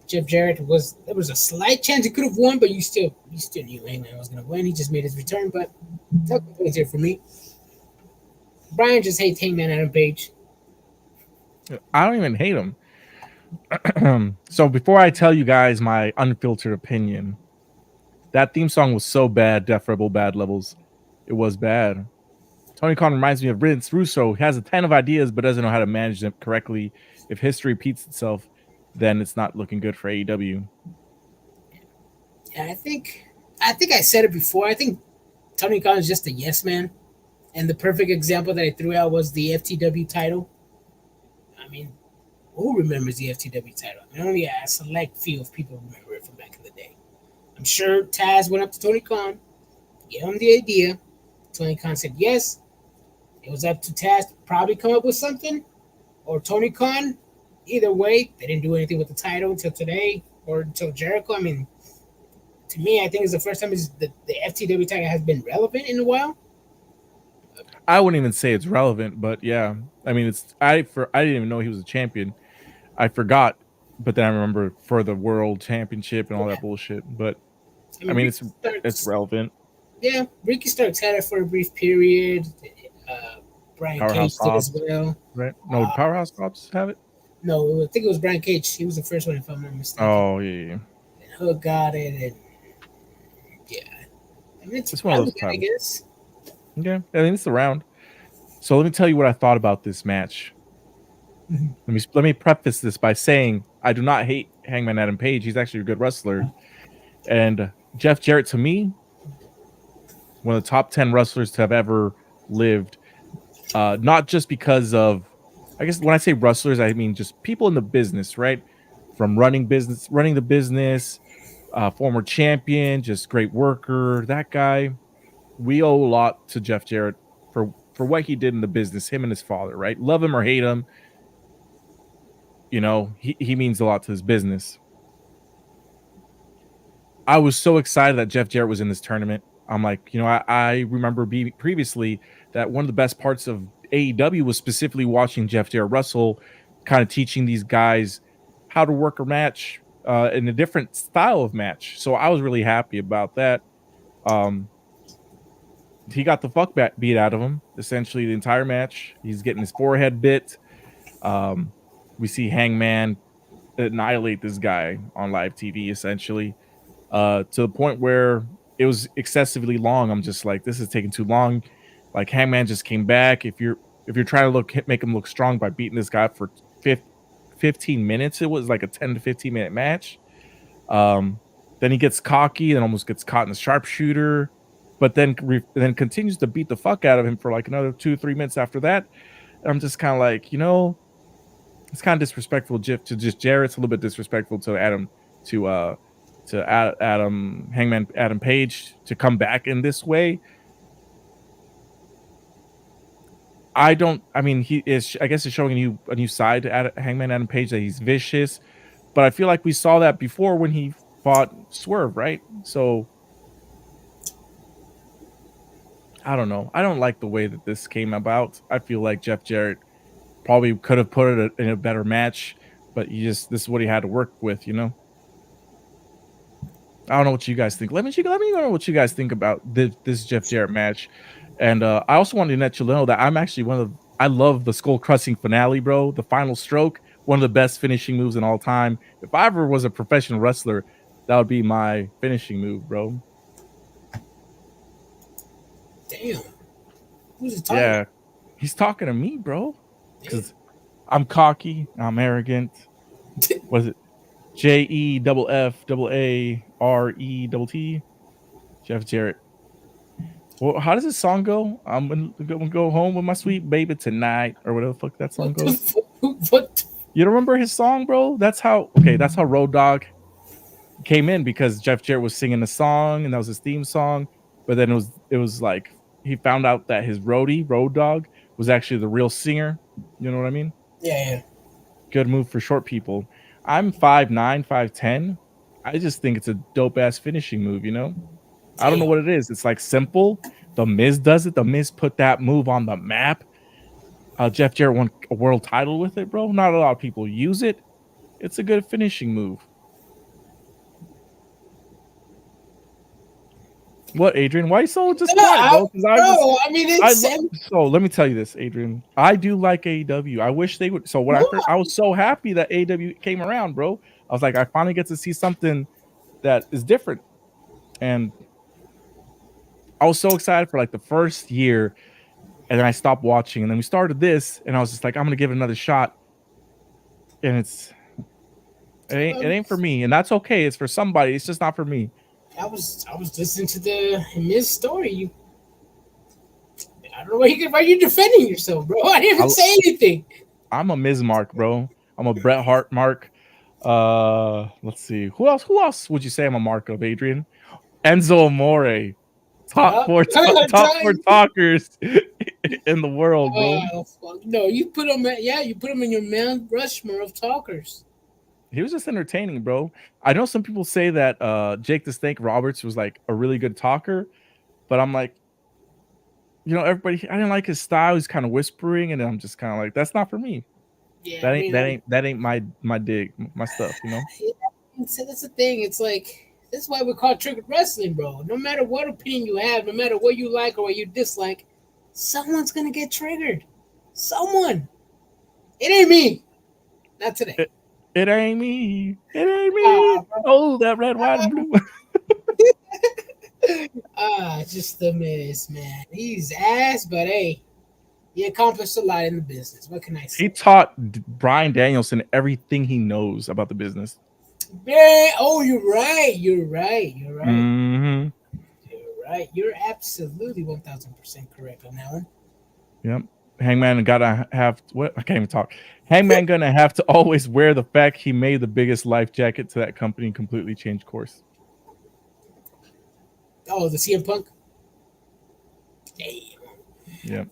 Jeff Jarrett there was a slight chance he could have won, but you still knew Hangman was gonna win. He just made his return, but no complaints here for me. Brian just hates Hangman Adam Page. I don't even hate him. So before I tell you guys my unfiltered opinion, that theme song was so bad, Def Rebel bad levels. It was bad. Tony Khan reminds me of Vince Russo. He has a ton of ideas, but doesn't know how to manage them correctly. If history repeats itself, then it's not looking good for AEW. Yeah, I think I said it before. I think Tony Khan is just a yes man, and the perfect example that I threw out was the FTW title. I mean, who remembers the FTW title? I mean, only a select few of people remember it from back in the day. I'm sure Taz went up to Tony Khan, gave him the idea. Tony Khan said yes. It was up to Taz to probably come up with something, or Tony Khan. Either way, they didn't do anything with the title until today or until Jericho. I mean, to me, I think it's the first time the FTW title has been relevant in a while. I wouldn't even say it's relevant, but yeah. I mean, I didn't even know he was a champion. I forgot, but then I remember for the world championship and all that bullshit. But I mean it's relevant. Yeah, Ricky Starks had it for a brief period. Brian Powerhouse Cage did Hobbs, as well. right? No, Powerhouse Hobbs have it. No, I think it was Brian Cage. He was the first one, if I'm not mistaken. Oh yeah. And Hook got it, and yeah, I mean it's one of those relevant, I guess. Yeah, I mean it's around. So let me tell you what I thought about this match. Let me preface this by saying I do not hate Hangman Adam Page. He's actually a good wrestler. And Jeff Jarrett, to me, one of the top 10 wrestlers to have ever lived. Not just because of, I guess when I say wrestlers, I mean just people in the business, right? From running the business, former champion, just great worker. That guy, we owe a lot to Jeff Jarrett for what he did in the business, him and his father, right? Love him or hate him, you know, he means a lot to his business. I was so excited that Jeff Jarrett was in this tournament. I'm like, you know, I remember previously that one of the best parts of AEW was specifically watching Jeff Jarrett wrestle, kind of teaching these guys how to work a match in a different style of match. So I was really happy about that. He got the fuck beat out of him essentially the entire match. He's getting his forehead bit. We see Hangman annihilate this guy on live TV essentially, to the point where it was excessively long. I'm just like, this is taking too long. Like Hangman just came back. If you're trying to make him look strong by beating this guy for 15 minutes, it was like a 10 to 15 minute match. Then he gets cocky and almost gets caught in the sharpshooter, but then continues to beat the fuck out of him for like another 2-3 minutes after that. And I'm just kind of like, you know, it's kind of disrespectful to just Jarrett. It's a little bit disrespectful to Hangman Adam Page to come back in this way. I mean, he is, I guess, it's showing a new side to Hangman Adam Page, that he's vicious. But I feel like we saw that before when he fought Swerve, right? So I don't know. I don't like the way that this came about. I feel like Jeff Jarrett probably could have put it in a better match, but this is what he had to work with, you know? I don't know what you guys think. Let me know what you guys think about this Jeff Jarrett match. And I also wanted to let you know that I'm actually I love the skull crushing finale, bro. The final stroke, one of the best finishing moves in all time. If I ever was a professional wrestler, that would be my finishing move, bro. Damn. Who's he talking? Yeah, he's talking to me, bro. Because I'm cocky, I'm arrogant. Was it JEFFARET. Jeff Jarrett. Well, how does this song go? I'm gonna go home with my sweet baby tonight, or whatever the fuck that song goes. What? You don't remember his song, bro? That's how Road Dogg came in, because Jeff Jarrett was singing the song and that was his theme song. But then it was like he found out that his roadie, Road Dogg, was actually the real singer. You know what I mean? Yeah. Good move for short people. I'm 5'9", 5'10". I just think it's a dope ass finishing move, you know? I don't know what it is. It's like simple. The Miz does it. The Miz put that move on the map. Jeff Jarrett won a world title with it, bro. Not a lot of people use it. It's a good finishing move. What, Adrian? Why are you so just quiet, bro? So let me tell you this, Adrian. I do like AEW. I wish they would. So when I was so happy that AEW came around, bro. I was like, I finally get to see something that is different. And I was so excited for like the first year, and then I stopped watching. And then we started this, and I was just like, I'm gonna give it another shot. And it ain't for me, and that's okay. It's for somebody. It's just not for me. I was listening to the Miz story. I don't know why you're defending yourself, bro. I didn't even say anything. I'm a Miz mark, bro. I'm a Bret Hart mark. Let's see. Who else would you say I'm a mark of, Adrian? Enzo Amore. Top four talkers in the world, bro. No, you put him in your Mount Rushmore of talkers. He was just entertaining, bro. I know some people say that Jake the Snake Roberts was like a really good talker, but I'm like, you know, everybody. I didn't like his style. He's kind of whispering, and I'm just kind of like, that's not for me. Yeah, that ain't my dig, my stuff, you know. Yeah, so that's the thing. It's like, that's why we call it triggered wrestling, bro. No matter what opinion you have, no matter what you like or what you dislike, someone's gonna get triggered. Someone. It ain't me. Not today. It ain't me. It ain't me. Oh, that red, white, and blue. Just the Miz, man. He's ass, but hey, he accomplished a lot in the business. What can I say? He taught Bryan Danielson everything he knows about the business. Man, oh, you're right. Mm-hmm. You're right. You're absolutely 1,000% correct on that one. Yep. Hangman gotta have what? I can't even talk. Hangman gonna have to always wear the fact he made the biggest life jacket to that company and completely changed course. Oh, the CM Punk. Damn. Yeah.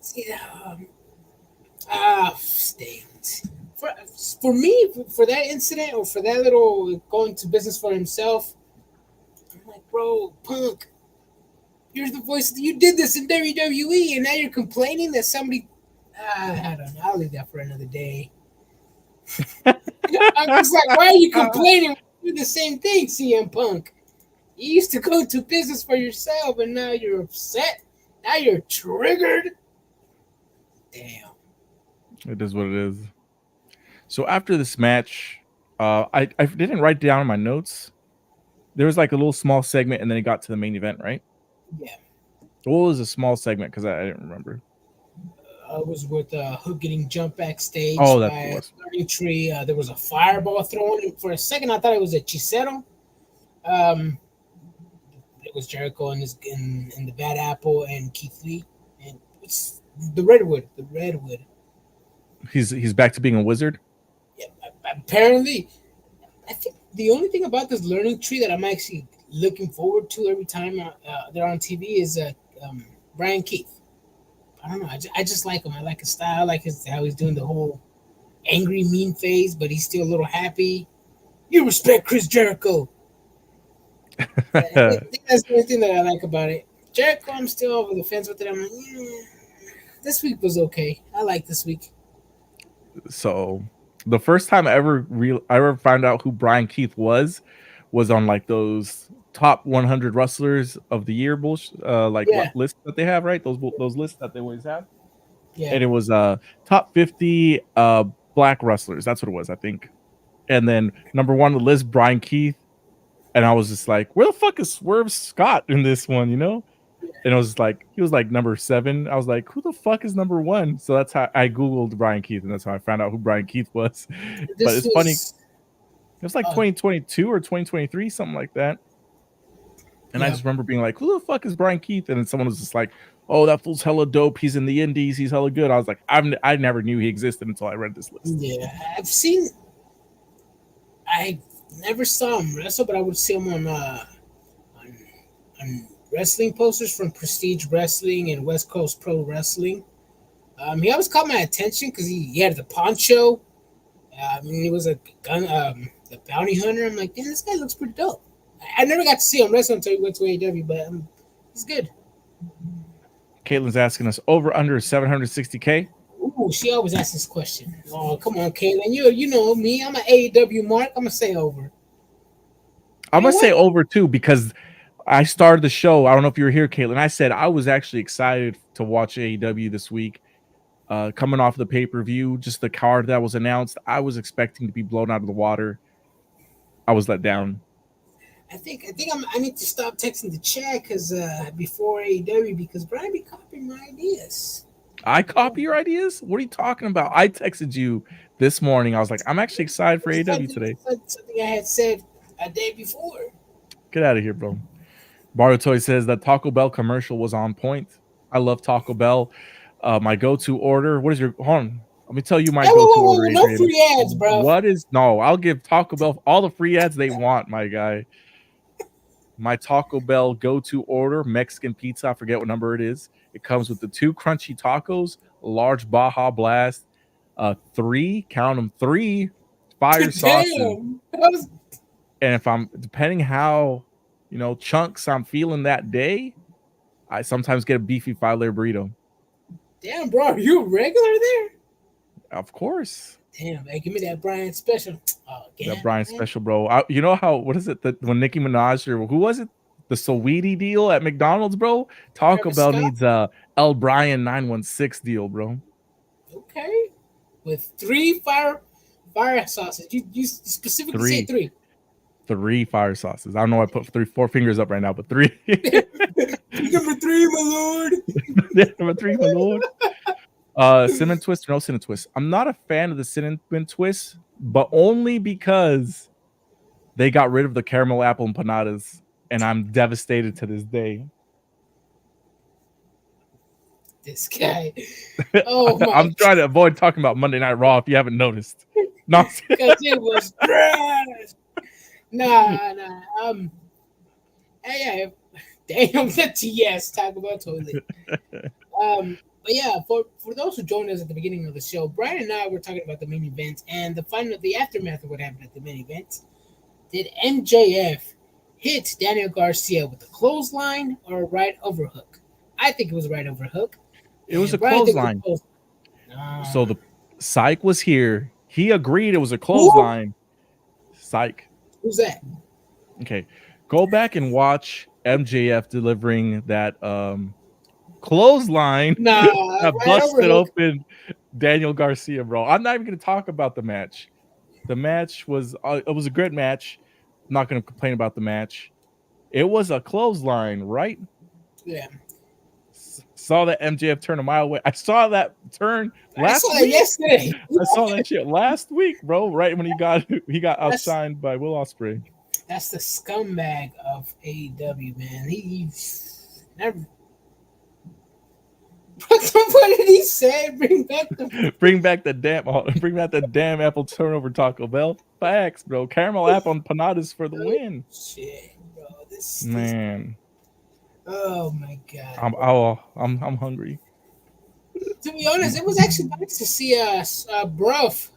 For me, for that incident or for that little going to business for himself, I'm like, bro, Punk, you're the voice. You did this in WWE, and now you're complaining that somebody. I don't know. I'll leave that for another day. I'm just like, why are you complaining? You do the same thing, CM Punk. You used to go to business for yourself, and now you're upset. Now you're triggered. Damn. It is what it is. So after this match, I didn't write down in my notes. There was like a little small segment, and then it got to the main event, right? Yeah. What was a small segment? Because I didn't remember. I was with Hook getting jumped backstage by a learning tree. There was a fireball thrown. And for a second, I thought it was a Chisero. It was Jericho in the Bad Apple and Keith Lee. And it's the Redwood. He's back to being a wizard? Yeah, apparently. I think the only thing about this learning tree that I'm actually looking forward to every time they're on TV is Brian Keith. I don't know. I just like him. I like his style. I like how he's doing the whole angry, mean phase, but he's still a little happy. You respect Chris Jericho. I think that's the only thing that I like about it. Jericho, I'm still over the fence with it. I'm like, this week was okay. I like this week. So the first time I ever found out who Brian Keith was on like those top 100 wrestlers of the year bullshit, what lists that they have, right? Those lists that they always have. Yeah. And it was top 50 black wrestlers. That's what it was, I think. And then number one on the list, Brian Keith. And I was just like, where the fuck is Swerve Scott in this one, you know? And it was like, he was like number 7. I was like, who the fuck is number 1? So that's how I Googled Brian Keith, and that's how I found out who Brian Keith was. But it's funny. It was like Oh, 2022 or 2023, something like that. And I yeah. just remember being like, "Who the fuck is Brian Keith?" And then someone was just like, "Oh, that fool's hella dope. He's in the Indies. He's hella good." I was like, I never knew he existed until I read this list. Yeah, I never saw him wrestle, but I would see him on, on wrestling posters from Prestige Wrestling and West Coast Pro Wrestling. He always caught my attention because he had the poncho. He was a gun, the bounty hunter. I'm like, damn, this guy looks pretty dope. I never got to see him wrestle until he went to AEW, but he's good. Caitlin's asking us over under 760K. Ooh, she always asks this question. Oh, come on, Caitlin. You know me. I'm an AEW mark. I'm gonna say over. I'm You gonna know say what? over too because I started the show. I don't know if you were here, Caitlin. I said I was actually excited to watch AEW this week. Coming off the pay-per-view, just the card that was announced, I was expecting to be blown out of the water. I was let down. I think I need to stop texting the chat because before AEW because Brian be copying my ideas. I copy your ideas? What are you talking about? I texted you this morning. I was like, I'm actually excited for AEW today. Something I had said a day before. Get out of here, bro. Barutoy says that Taco Bell commercial was on point. I love Taco Bell. My go-to order. What is your hold on? Let me tell you my Hey, go-to whoa, order, no Adrian. free ads, bro. What is no? I'll give Taco Bell all the free ads they want, my guy. My Taco Bell go-to order, Mexican pizza. I forget what number it is. It comes with the 2 crunchy tacos, a large Baja Blast, 3, count them, 3 fire sauces. Damn. That was And if I'm depending how chunks I'm feeling that day, I sometimes get a beefy 5-layer burrito. damn, bro. Are you a regular there? Of course. Damn, man, give me that Brian special. Oh, again, That Brian man. special, bro. You know how what is it that when Nicki Minaj or who was it? The Saweetie deal at McDonald's, bro. Taco Travis Bell Scott? needs a El Brian 916 deal, bro. Okay, with 3 fire sauces. You specifically say 3. 3 fire sauces. I don't know. I put 4 fingers up right now, but 3. Number 3, my lord. Number 3, my lord. Cinnamon twist or no cinnamon twist? I'm not a fan of the cinnamon twist, but only because they got rid of the caramel apple empanadas, and I'm devastated to this day. This guy. Oh my! I'm trying to avoid talking about Monday Night Raw if you haven't noticed. No, because it was trash. Nah. Hey, damn, yes, Taco Bell toilet. But yeah, for those who joined us at the beginning of the show, Brian and I were talking about the main event and the aftermath of what happened at the main event. Did MJF hit Daniel Garcia with a clothesline or a right overhook? I think it was a right overhook. It was a clothesline. So the Psych was here. He agreed it was a clothesline. Who? Psych. Who's that? Okay. Go back and watch MJF delivering that clothesline that busted open Daniel Garcia, bro. I'm not even going to talk about the match. The match was it was a great match. I'm not going to complain about the match. It was a clothesline, right? Yeah. Saw that MJF turn a mile away. I saw that turn last week. I saw that yesterday. I saw that shit last week, bro. Right when he got outshined by Will Ospreay. That's the scumbag of AEW, man. He never. What did he say? Bring back the damn apple turnover Taco Bell. Facts, bro. Caramel apple empanadas for the win. Shit, bro. Man. Oh my god. I'm hungry. To be honest, it was actually nice to see Bruff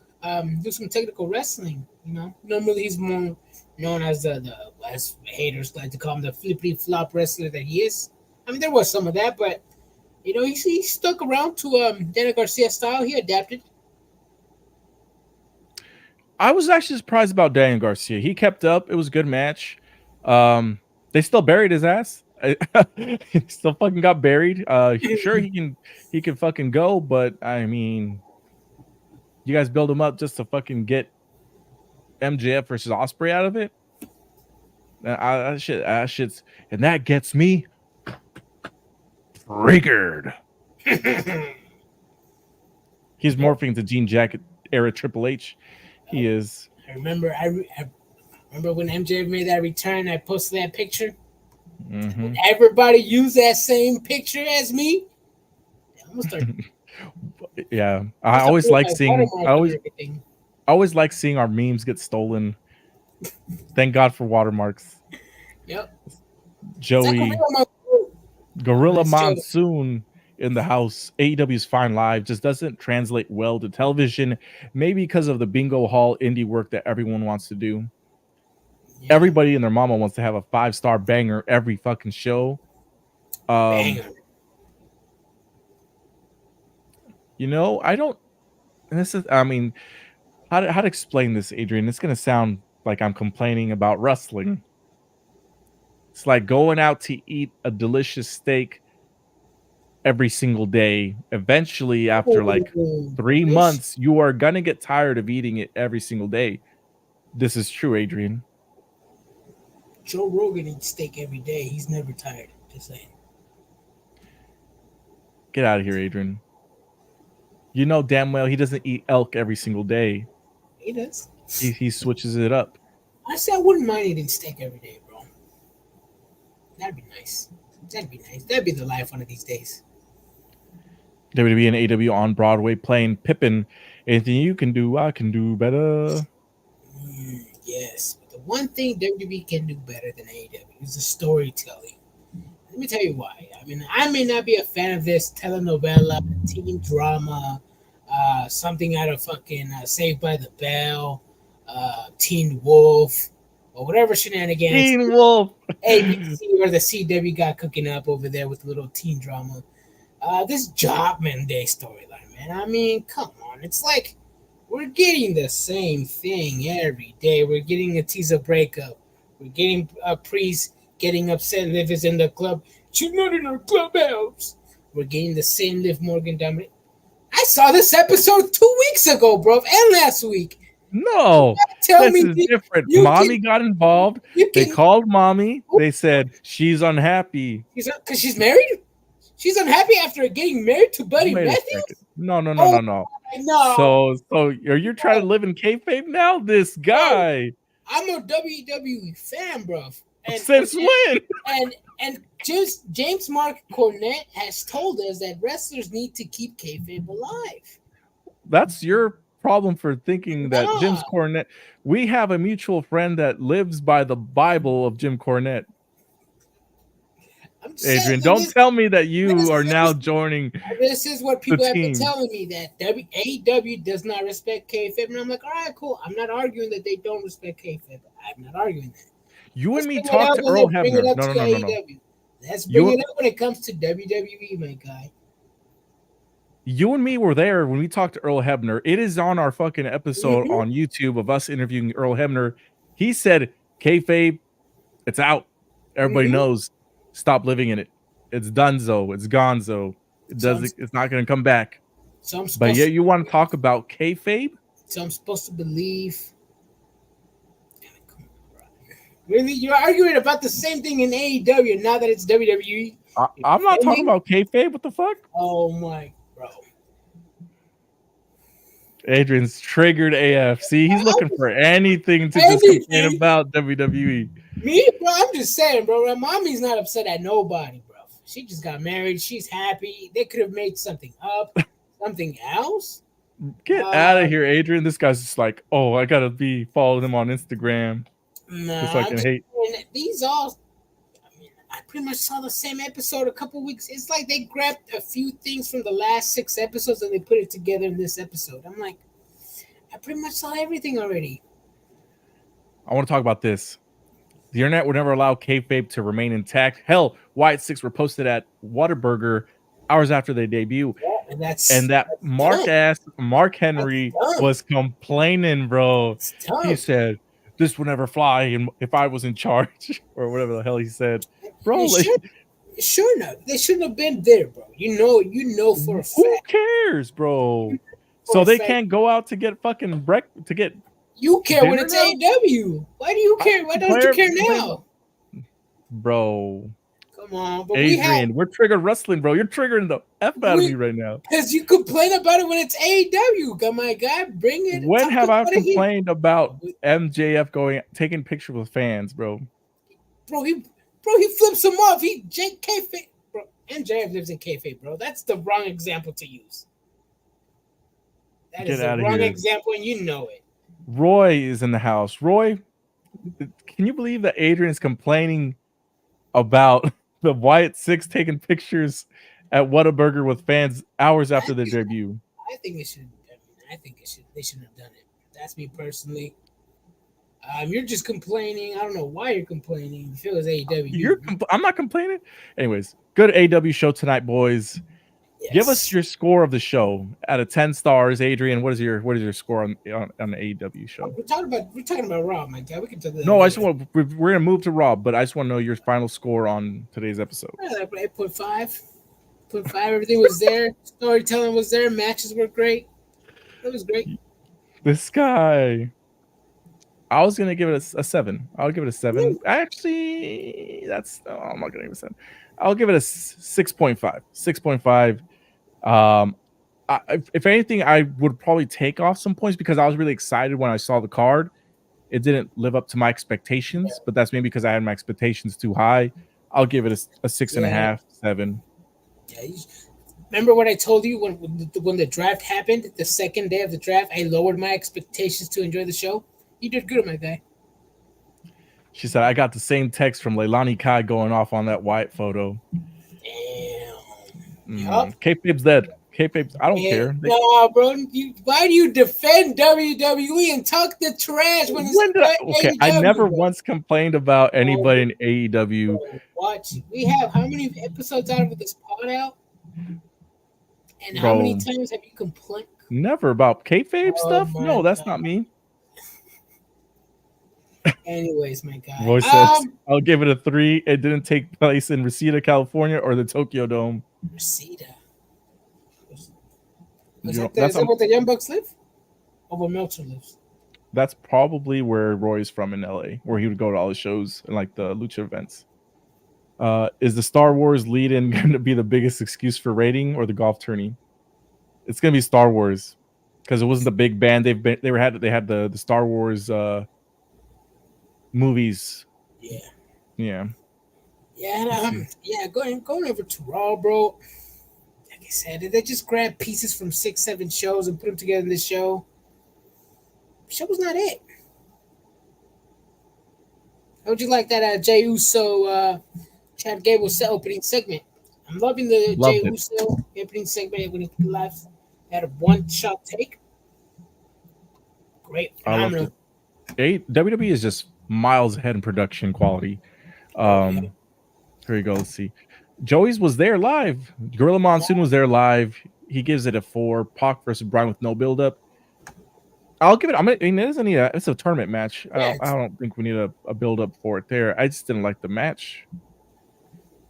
do some technical wrestling. You know, normally he's more known as as haters like to call him the flippity flop wrestler that he is. I mean, there was some of that, but you know, he stuck around to Daniel Garcia style. He adapted. I was actually surprised about Daniel Garcia. He kept up. It was a good match. They still buried his ass. He still fucking got buried. Sure he can fucking go, but I mean, you guys build him up just to fucking get MJF versus Ospreay out of it. That shit's and that gets me triggered. He's morphing to Jean Jacket era Triple H. He is. I remember when MJF made that return. I posted that picture. Mm-hmm. When everybody used that same picture as me, I'm gonna start. Yeah, I always like seeing. I always like seeing our memes get stolen. Thank God for watermarks. Yep. Joey, Gorilla Monsoon in the house. AEW's Fine Live just doesn't translate well to television, maybe because of the bingo hall indie work that everyone wants to do. Yeah. Everybody and their mama wants to have a 5-star banger every fucking show. Banger. You know, I don't. This is. I mean, how to explain this, Adrian? It's gonna sound like I'm complaining about wrestling. It's like going out to eat a delicious steak every single day. Eventually, after like 3 months, you are gonna get tired of eating it every single day. This is true, Adrian. Joe Rogan eats steak every day. He's never tired. Just saying. Get out of here, Adrian. You know damn well he doesn't eat elk every single day. He does. He switches it up. I said I wouldn't mind eating steak every day, bro. That'd be nice. That'd be nice. That'd be the life one of these days. WWE and AEW on Broadway playing Pippin. Anything you can do, I can do better. Yes. But the one thing WWE can do better than AEW is the storytelling. Let me tell you why. I mean, I may not be a fan of this telenovela, teen drama, something out of fucking Saved by the Bell, Teen Wolf, or whatever shenanigans. Teen Wolf. ABC or the CW got cooking up over there with a little teen drama. This Jobman Day storyline, man. I mean, come on. It's like we're getting the same thing every day. We're getting a teaser breakup. We're getting a priest getting upset Liv is in the club. She's not in her clubhouse. We're getting the same Liv Morgan dominate. I saw this episode 2 weeks ago, bro, and last week. No, this is different. Mommy got involved. They called mommy. They said she's unhappy. Because she's married? She's unhappy after getting married to Buddy Matthews? No. No. So are you trying to live in kayfabe now? This guy. I'm a WWE fan, bro. Since when? And James Mark Cornette has told us that wrestlers need to keep kayfabe alive. That's your problem for thinking that James Cornette. We have a mutual friend that lives by the Bible of Jim Cornette. Adrian, don't tell me that you are now joining. This is what people have been telling me, that AEW does not respect kayfabe, and I'm like, all right, cool. I'm not arguing that they don't respect kayfabe. I'm not arguing that. You and me talked to Earl Hebner. No. Let's bring it up when it comes to WWE, my guy. You and me were there when we talked to Earl Hebner. It is on our fucking episode on YouTube of us interviewing Earl Hebner. He said, kayfabe, it's out. Everybody knows. Stop living in it. It's donezo. It's gonzo. It's not going to come back. But yet you want to talk about kayfabe? So I'm supposed to believe. Really? You're arguing about the same thing in AEW now that it's WWE? I'm not talking about kayfabe. What the fuck? Oh, my, bro. Adrian's triggered AF. See, he's looking for anything to just complain about WWE. Me, bro? I'm just saying, bro. My mommy's not upset at nobody, bro. She just got married. She's happy. They could have made something up. Something else? Get out of here, Adrian. This guy's just like, oh, I got to be following him on Instagram. Nah, I hate. These all. I mean, I pretty much saw the same episode a couple weeks. It's like they grabbed a few things from the last 6 episodes and they put it together in this episode. I'm like, I pretty much saw everything already. I want to talk about this. The internet would never allow kayfabe to remain intact. Hell, White Six were posted at Whataburger hours after they debut. Yeah, and that Mark Henry was complaining, bro. He said, this would never fly and if I was in charge, or whatever the hell he said. Bro, they shouldn't have been there, bro. You know for a fact. Who cares, bro? So they can't go out to get fucking to get. You care when it's AEW. Why do you care? Why don't you care now? Bro. Come on, but Adrian, we're triggered wrestling, bro. You're triggering the F out of me right now. Because you complain about it when it's AEW. My guy, bring it. When have I complained about MJF taking pictures with fans, bro? Bro, he flips him off. Kayfabe. Bro, MJF lives in kayfabe, bro. That's the wrong example to use. That is the wrong example, and you know it. Roy is in the house. Roy, can you believe that Adrian's complaining about the Wyatt Six taking pictures at Whataburger with fans hours after their debut? I think it should. They shouldn't have done it. That's me personally. You're just complaining. I don't know why you're complaining. You feel it's AEW. I'm not complaining. Anyways, good AEW show tonight, boys. Yes. Give us your score of the show out of 10 stars, Adrian. What is your score on the AEW show? We're talking about Raw, my guy. We can tell that. No, we're gonna move to Raw, but I just want to know your final score on today's episode. 8.5. 8.5. Everything was there. Storytelling was there. Matches were great. It was great. This guy. I was gonna give it a 7. I'll give it a 7. Ooh. Actually, I'm not gonna give it a 7. I'll give it a 6.5. 6.5. If anything, I would probably take off some points because I was really excited when I saw the card. It didn't live up to my expectations, but that's maybe because I had my expectations too high. I'll give it a 6.5, 7. Yeah, remember what I told you when the draft happened? The second day of the draft, I lowered my expectations to enjoy the show. You did good, my guy. She said, I got the same text from Leilani Kai going off on that Wyatt photo. Damn. Yep. Kayfabe's dead. Kayfabe's, I don't care. No, bro. Why do you defend WWE and talk the trash when it's I never once complained about anybody in AEW. Bro, watch. We have how many episodes out of this pod out? And how many times have you complained? Never about kayfabe stuff? No, that's not me. Anyways, my guy. Roy says, I'll give it a 3. It didn't take place in Reseda, California, or the Tokyo Dome. Reseda. Is that where the Young Bucks live? Or where Meltzer lives? That's probably where Roy's from in LA, where he would go to all the shows and like the lucha events. Is the Star Wars lead-in going to be the biggest excuse for rating or the golf tourney? It's going to be Star Wars because it wasn't the big band they had the Star Wars movies. Yeah. Going over to Raw, bro. Like I said, did they just grab pieces from 6-7 shows and put them together in this show? The show was not it. How would you like that Jey Uso Chad Gable opening segment? I'm loving the Jey Uso opening segment when he live had a one-shot take. Great, phenomenal. WWE is just miles ahead in production quality. Here you go. Let's see. Joey's was there live. Gorilla Monsoon was there live. He gives it a 4. Pac versus Bryan with no build-up. I'll give it. It's a tournament match. I don't think we need a build-up for it there. I just didn't like the match.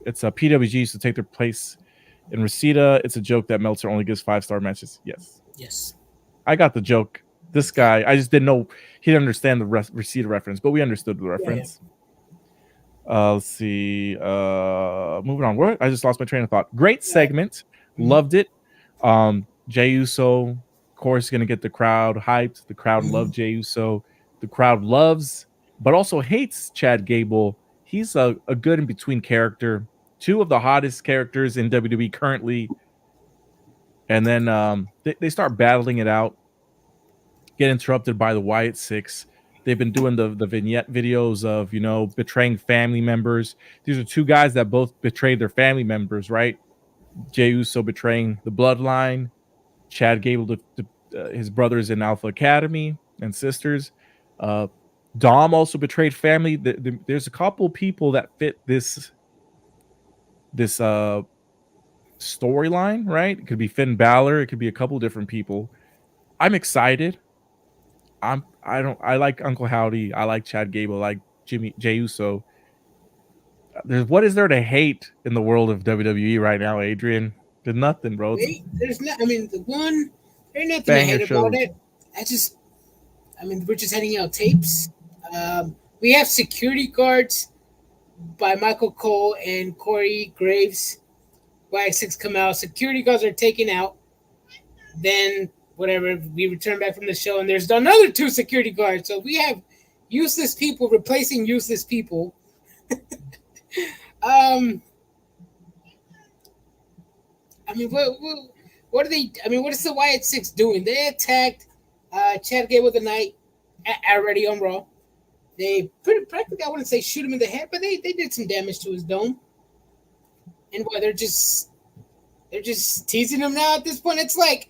It's a PWG used to take their place in Reseda. It's a joke that Meltzer only gives 5-star matches. Yes. I got the joke. This guy, I just didn't know. He didn't understand the Reseda reference, but we understood the reference. Let's see. Moving on. What? I just lost my train of thought. Great segment. Loved it. Jey Uso, of course, going to get the crowd hyped. The crowd loved Jey Uso. The crowd loves, but also hates Chad Gable. He's a good in-between character. 2 of the hottest characters in WWE currently. And then they start battling it out. Get interrupted by the Wyatt Six. They've been doing the vignette videos of, betraying family members. These are 2 guys that both betrayed their family members, right? Jey Uso betraying the bloodline. Chad Gable, his brothers in Alpha Academy and sisters. Dom also betrayed family. There's a couple people that fit this storyline, right? It could be Finn Balor. It could be a couple different people. I'm excited. I like Uncle Howdy. I like Chad Gable. I like Jey Uso. What is there to hate in the world of WWE right now, Adrian? There's nothing, bro. There's not. I mean, there's nothing to hate about it. We're just handing out tapes. We have security guards by Michael Cole and Corey Graves. White Six come out, security guards are taken out. Then whatever, we return back from the show, and there's another 2 security guards. So we have useless people replacing useless people. I mean, what are they? I mean, what is the Wyatt Six doing? They attacked Chad Gable the Night already on Raw. They practically, I wouldn't say shoot him in the head, but they did some damage to his dome. And what, they're just teasing him now at this point. It's like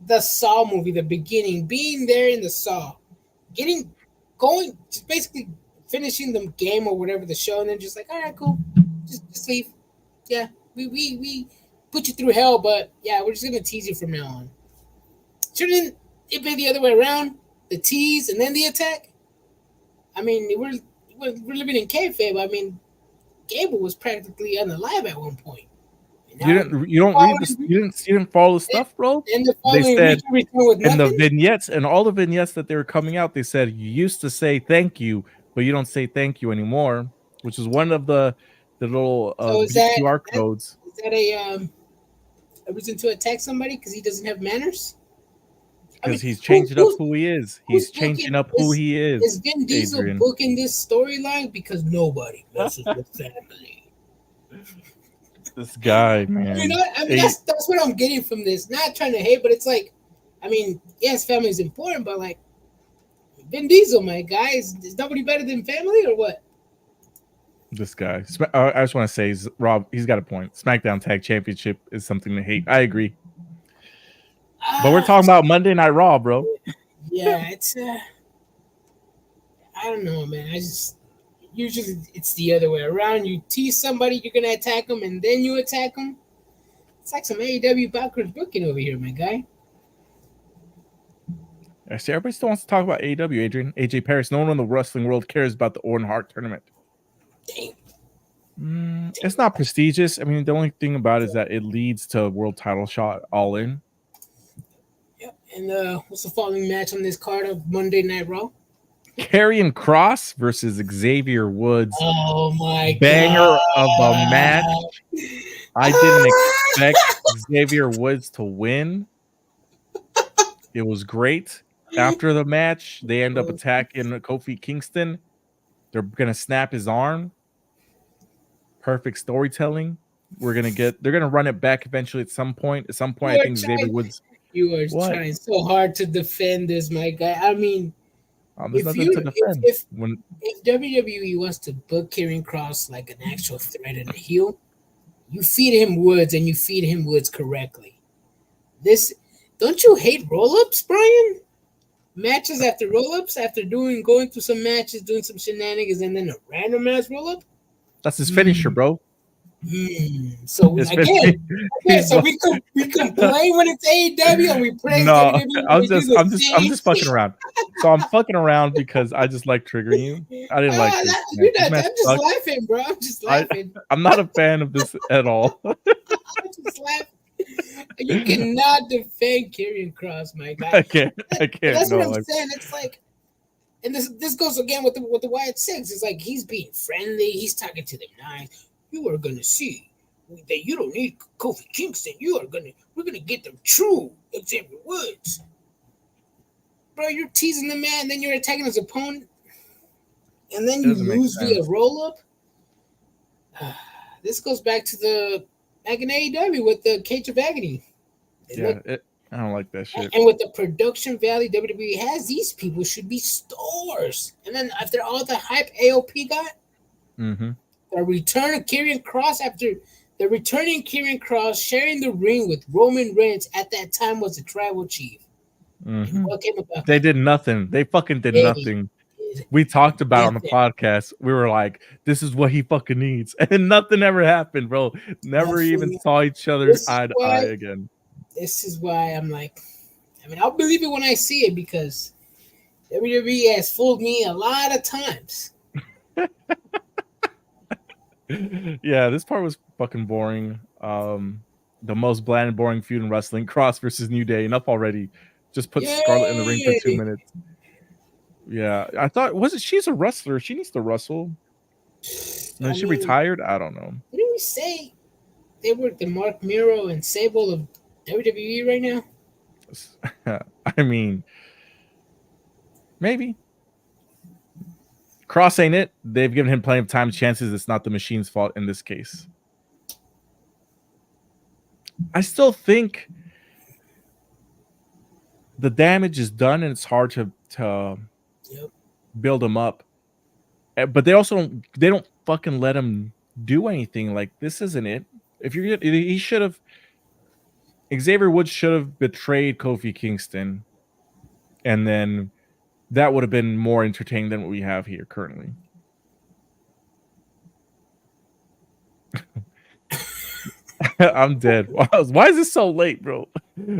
the Saw movie, the beginning, being there in the Saw, going, just basically finishing the game or whatever the show, and then just like, all right, cool, just leave. Yeah, we put you through hell, but yeah, we're just gonna tease you from now on. Shouldn't it be the other way around? The tease and then the attack. I mean, we're living in kayfabe. I mean, Gable was practically unalive at one point. You didn't follow the stuff, bro. They said in the vignettes and all the vignettes that they were coming out, they said you used to say thank you, but you don't say thank you anymore, which is one of the little QR codes. Is that a reason to attack somebody because he doesn't have manners? Because he's changing up who he is. He's changing up who he is. Is Vin Diesel booking this storyline because nobody messes with family? This guy, man. You know what? I mean, that's what I'm getting from this. Not trying to hate, but it's like, I mean, yes, family is important, but like, Vin Diesel, my guy, is nobody better than family or what? This guy. I just want to say, Rob, he's got a point. SmackDown Tag Championship is something to hate. I agree. But we're talking about Monday Night Raw, bro. Yeah, it's I don't know, man. Usually it's the other way around. You tease somebody, you're gonna attack them, and then you attack them. It's like some AEW backwards booking over here, my guy. I see everybody still wants to talk about AEW, Adrian. AJ Paris. No one in the wrestling world cares about the Orton Hart tournament. Dang. It's not prestigious. I mean, the only thing about it is that it leads to a world title shot all in. Yep. And what's the following match on this card of Monday Night Raw? Karrion Kross versus Xavier Woods. Oh my banger God. Of a match. I didn't expect Xavier Woods to win. It was great. After the match, they end up attacking Kofi Kingston. They're gonna snap his arm. Perfect storytelling. They're gonna run it back eventually at some point. I think Xavier Woods. You are trying so hard to defend this, my guy. I mean, if WWE wants to book Karrion Kross like an actual threat and a heel, you feed him Woods and you feed him Woods correctly. Don't you hate roll-ups, Brian? Matches after roll-ups, after going through some matches, doing some shenanigans, and then a random ass roll-up? That's his finisher, bro. So again, so we complain when it's AEW and we praise WWE. I'm just fucking around. So I'm fucking around because I just like triggering you. I didn't like this. I'm just laughing, bro. I'm just laughing. I'm not a fan of this at all. I'm just laughing. You cannot defend Karrion Kross, my guy. I can't. That's what I'm saying. It's like, and this goes again with the Wyatt Six. It's like he's being friendly. He's talking to them nice. You are gonna see that you don't need Kofi Kingston. We're gonna get the true Xavier Woods. Bro, you're teasing the man, then you're attacking his opponent, and then you lose via roll-up. This goes back to back in AEW with the Cage of Agony. I don't like that shit. And with the production value WWE has, these people should be stars. And then after all the hype AOP got, the return of Karrion Kross sharing the ring with Roman Reigns at that time was the tribal chief. What came about? They did nothing. They fucking did nothing. We talked about it on the podcast. We were like, this is what he fucking needs. And nothing ever happened, bro. Never even saw each other's eye to eye again. This is why I'm like, I mean, I'll believe it when I see it because WWE has fooled me a lot of times. Yeah, this part was fucking boring. The most bland and boring feud in wrestling. Cross versus New Day. Enough already. Just put Scarlett in the ring for 2 minutes. Yeah, I thought she's a wrestler. She needs to wrestle. No, she retired. I don't know. Didn't we say they work the Mark Miro and Sable of WWE right now? I mean, maybe. Cross ain't it. They've given him plenty of time chances. It's not the machine's fault in this case. I still think the damage is done and it's hard to Yep. build him up. But they don't fucking let him do anything. Like, this isn't it. He should have, Xavier Woods should have betrayed Kofi Kingston, and then that would have been more entertaining than what we have here currently. I'm dead. Why is this so late, bro?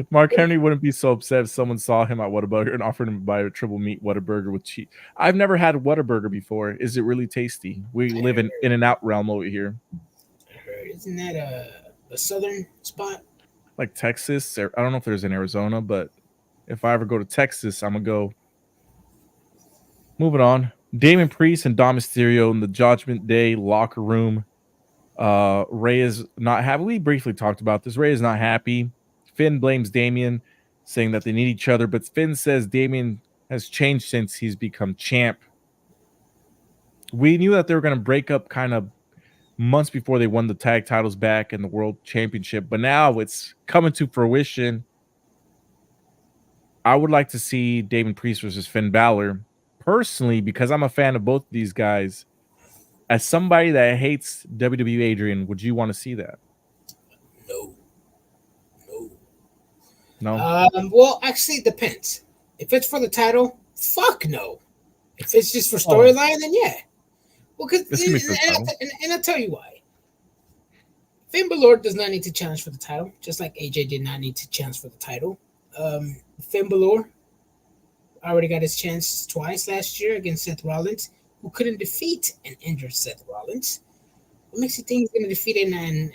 Mark Henry wouldn't be so upset if someone saw him at Whataburger and offered him to buy a triple meat Whataburger with cheese. I've never had Whataburger before. Is it really tasty? We live in and out realm over here. Isn't that a southern spot? Like Texas. I don't know if there's in Arizona, but if I ever go to Texas, I'm going to go. Moving on. Damon Priest and Dom Mysterio in the Judgment Day locker room. Ray is not happy. We briefly talked about this. Ray is not happy. Finn blames Damian, saying that they need each other, but Finn says Damian has changed since he's become champ. We knew that they were going to break up kind of months before they won the tag titles back and the world championship, but now it's coming to fruition. I would like to see Damon Priest versus Finn Balor personally, because I'm a fan of both of these guys. As somebody that hates WWE, Adrian, would you want to see that? No. Well, actually, it depends. If it's for the title, fuck no. If it's just for storyline, then yeah. Well, and I'll tell you why. Finn Balor does not need to challenge for the title, just like AJ did not need to challenge for the title. Finn Balor already got his chance twice last year against Seth Rollins, who couldn't defeat an injured Seth Rollins. What makes you think he's going to defeat an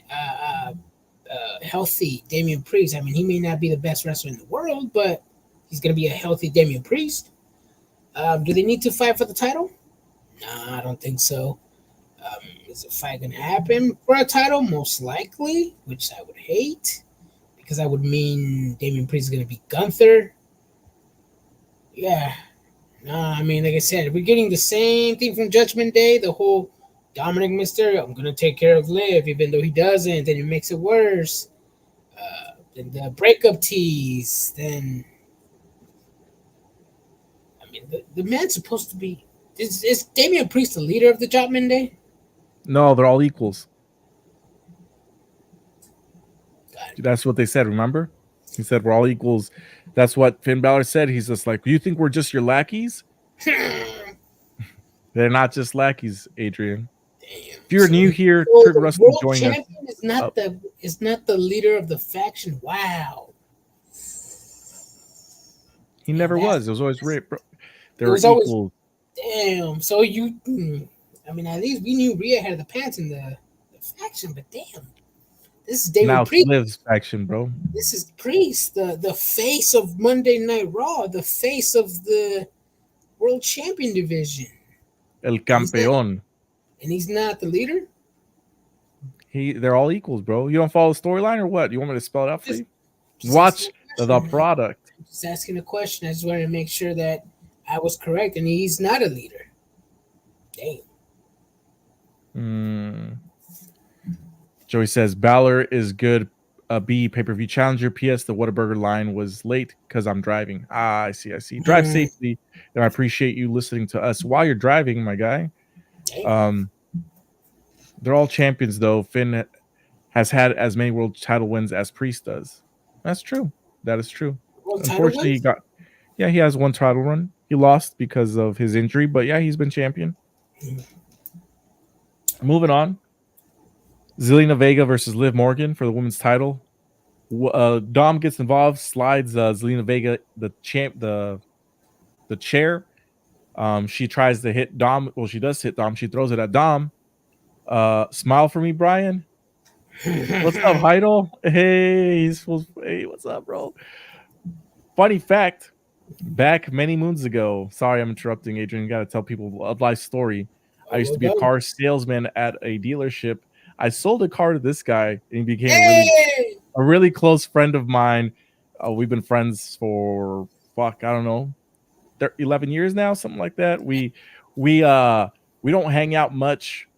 healthy Damian Priest? I mean, he may not be the best wrestler in the world, but he's going to be a healthy Damian Priest. Do they need to fight for the title? Nah, I don't think so. Is a fight going to happen for a title? Most likely, which I would hate, because that would mean Damian Priest is going to be Gunther. Yeah. Nah, I mean, like I said, we're getting the same thing from Judgment Day, the whole Dominic Mysterio, I'm going to take care of Liv, even though he doesn't, then it makes it worse. Then the breakup tease, then... I mean, the man's supposed to be... Is Damian Priest the leader of the Judgment Day? No, they're all equals. That's what they said, remember? He said we're all equals. That's what Finn Balor said. He's just like, you think we're just your lackeys? They're not just lackeys, Adrian. Damn. If you're new here, Kurt Russell joining us. Is not the leader of the faction. Wow. He never was. It was always Ray. They were equal. Damn. So you, I mean, at least we knew Rhea had the pants in the faction, but damn. This is Damon Priest. Now Liv's faction, bro. This is Priest, the face of Monday Night Raw, the face of the World Champion division. El Campeón. And he's not the leader? They're all equals, bro. You don't follow the storyline or what? You want me to spell it out for you? Watch the product. I'm just asking a question. I just wanted to make sure that I was correct, and he's not a leader. Damn. Joey says Balor is good. B pay-per-view challenger. P.S. The Whataburger line was late because I'm driving. I see. Drive safely, and I appreciate you listening to us while you're driving, my guy. They're all champions, though. Finn has had as many world title wins as Priest does. That's true. That is true. Unfortunately, he has one title run. He lost because of his injury, but yeah, he's been champion. Moving on. Zelina Vega versus Liv Morgan for the women's title. Dom gets involved, slides Zelina Vega the chair. She tries to hit Dom. Well, she does hit Dom. She throws it at Dom. Smile for me, Brian. What's up, Heidel? Hey, what's up, bro? Funny fact, back many moons ago. Sorry, I'm interrupting, Adrian. You got to tell people a life story. I used to be a car salesman at a dealership. I sold a car to this guy, and he became Hey! a really close friend of mine. We've been friends for I don't know, 11 years now, something like that. We don't hang out much,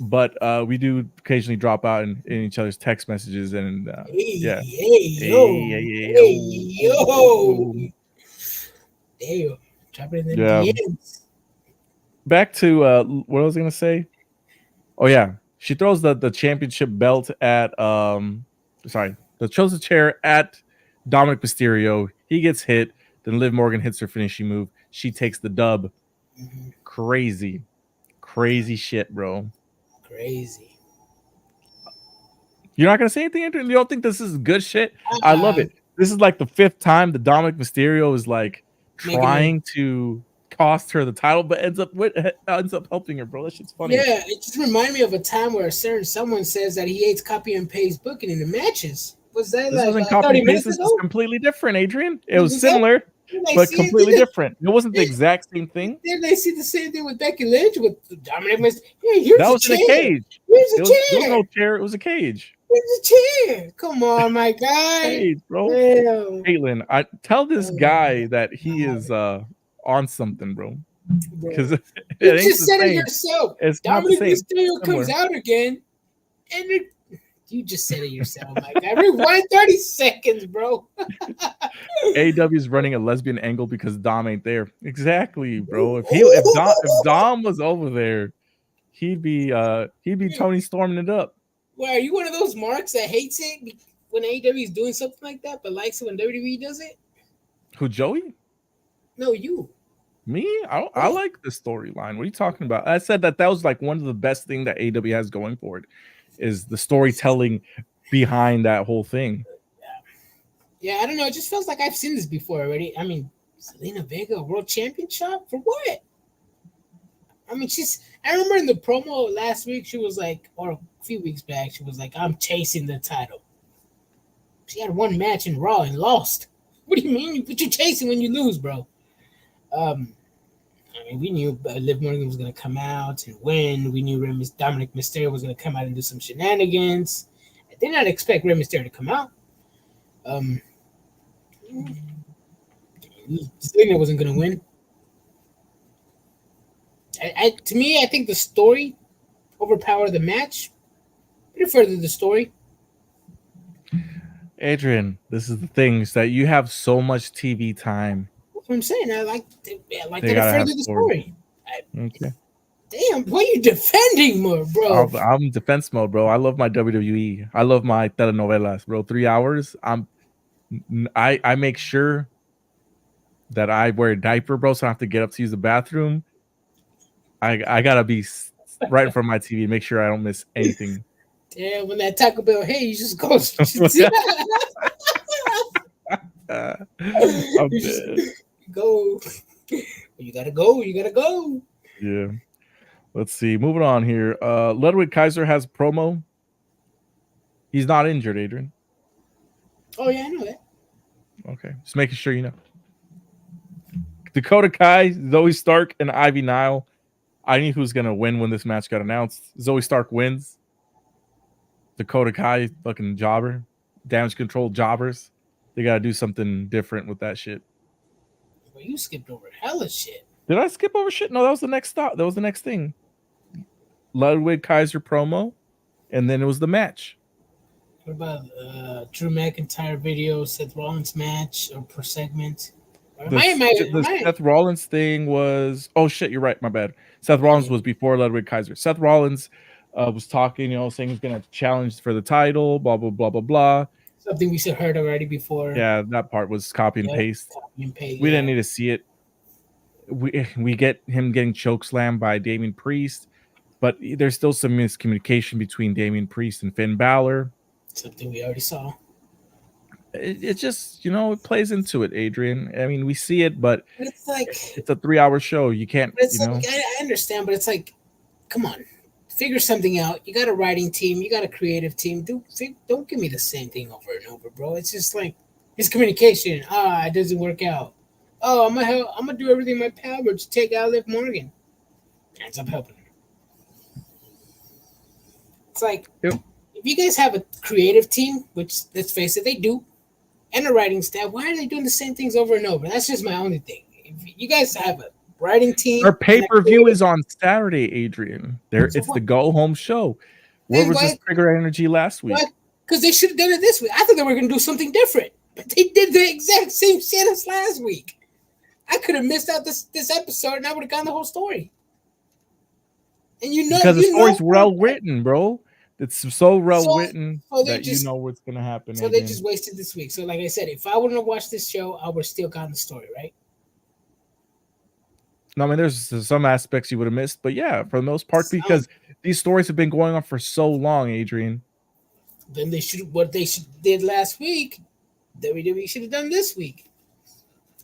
but we do occasionally drop out in each other's text messages, and yeah. Hey, yo. Damn. Dropping in the Yeah. DMs. Back to what I was gonna say. Oh yeah, she throws the championship belt at the chosen chair at Dominic Mysterio. He gets hit. Then Liv Morgan hits her finishing move. She takes the dub. Mhm. Crazy shit, bro. Crazy. You're not gonna say anything, Andrew? You don't think this is good shit? I love it. This is like the 5th time that Dominic Mysterio is like trying to cost her the title, but ends up helping her, bro. That shit's funny. Yeah, it just reminded me of a time where someone says that he hates copy and paste booking in the matches. Was that this like wasn't copy and paste? This is completely different, Adrian. It was similar, but completely different. It wasn't the exact same thing. Didn't they see the same thing with Becky Lynch with Dominic Mysterio? Yeah, here's that was a in a cage. Here's a chair. There was no chair. It was a cage. Here's a chair. Come on, my guy. Cage, bro. Damn. Caitlin, I tell this guy that he is on something, bro. Because you just said it yourself. It's Dominic not the same. Mysterio comes out again, and you just said it yourself, my guy. Rewind 30 seconds, bro. AEW is running a lesbian angle because Dom ain't there. Exactly, bro. If Dom was over there, he'd be Tony storming it up. Well, are you one of those marks that hates it when AEW is doing something like that, but likes it when WWE does it? Who, Joey? No, you. Me? I like the storyline. What are you talking about? I said that was like one of the best things that AEW has going for it, is the storytelling behind that whole thing. Yeah, I don't know. It just feels like I've seen this before already. I mean, Zelina Vega, world championship? For what? I mean, I remember in the promo last week, she was like, or a few weeks back, she was like, I'm chasing the title. She had one match in Raw and lost. What do you mean? What you chasing when you lose, bro? I mean, we knew Liv Morgan was going to come out and win. We knew Dominic Mysterio was going to come out and do some shenanigans. I did not expect Rey Mysterio to come out. Zelina wasn't going to win. To me, I think the story overpowered the match. Pretty further the story. Adrian, this is the thing, is that you have so much TV time. That's what I'm saying. I like that it furthered the story. Okay. Damn, what are you defending more, bro? I'm in defense mode, bro. I love my WWE. I love my telenovelas, bro. 3 hours. I make sure that I wear a diaper, bro, so I don't have to get up to use the bathroom. I gotta be right in front of my TV, make sure I don't miss anything. Yeah, when that Taco Bell, hey, you just go. I'm dead. Go. You gotta go. You gotta go. Yeah. Let's see. Moving on here. Ludwig Kaiser has promo. He's not injured, Adrian. Oh yeah, I know that. Okay, just making sure you know. Dakota Kai, Zoe Stark, and Ivy Nile. I knew who was gonna win when this match got announced. Zoe Stark wins. Dakota Kai, fucking jobber, damage control jobbers. They gotta do something different with that shit. Well, you skipped over hella shit. Did I skip over shit? No, that was the next stop. That was the next thing. Ludwig Kaiser promo, and then it was the match. What about Drew McIntyre video, Seth Rollins match, or per segment? The Seth Rollins thing was... Oh, shit, you're right. My bad. Seth Rollins was before Ludwig Kaiser. Seth Rollins was talking, saying he's going to challenge for the title, blah, blah, blah, blah, blah. Something we heard already before. Yeah, that part was copy and paste. Copy and paste. We didn't need to see it. We get him getting chokeslammed by Damian Priest, but there's still some miscommunication between Damian Priest and Finn Balor. Something we already saw. It just, it plays into it, Adrian. I mean, we see it, but it's like it's a 3-hour show. You can't. Like, I understand, but it's like, come on, figure something out. You got a writing team, you got a creative team. Don't give me the same thing over and over, bro. It's just like miscommunication. It doesn't work out. Oh, I'm gonna do everything in my power to take out Liv Morgan. Ends up helping her. It's like, Yep. if you guys have a creative team, which let's face it, they do, and a writing staff, why are they doing the same things over and over? That's just my only thing. If you guys have a writing team, Our pay-per-view is on Saturday, Adrian. It's the go-home show. Where was this trigger energy last week? Because they should have done it this week. I thought they were going to do something different, but they did the exact same shit as last week. I could have missed out this episode, and I would have gotten the whole story. And because the story's well written, bro. It's so well written that you know what's going to happen. So they just wasted this week. So like I said, if I wouldn't have watched this show, I would have still gotten the story, right? No, I mean, there's some aspects you would have missed, but yeah, for the most part, because these stories have been going on for so long, Adrian. Then what they did last week, WWE should have done this week.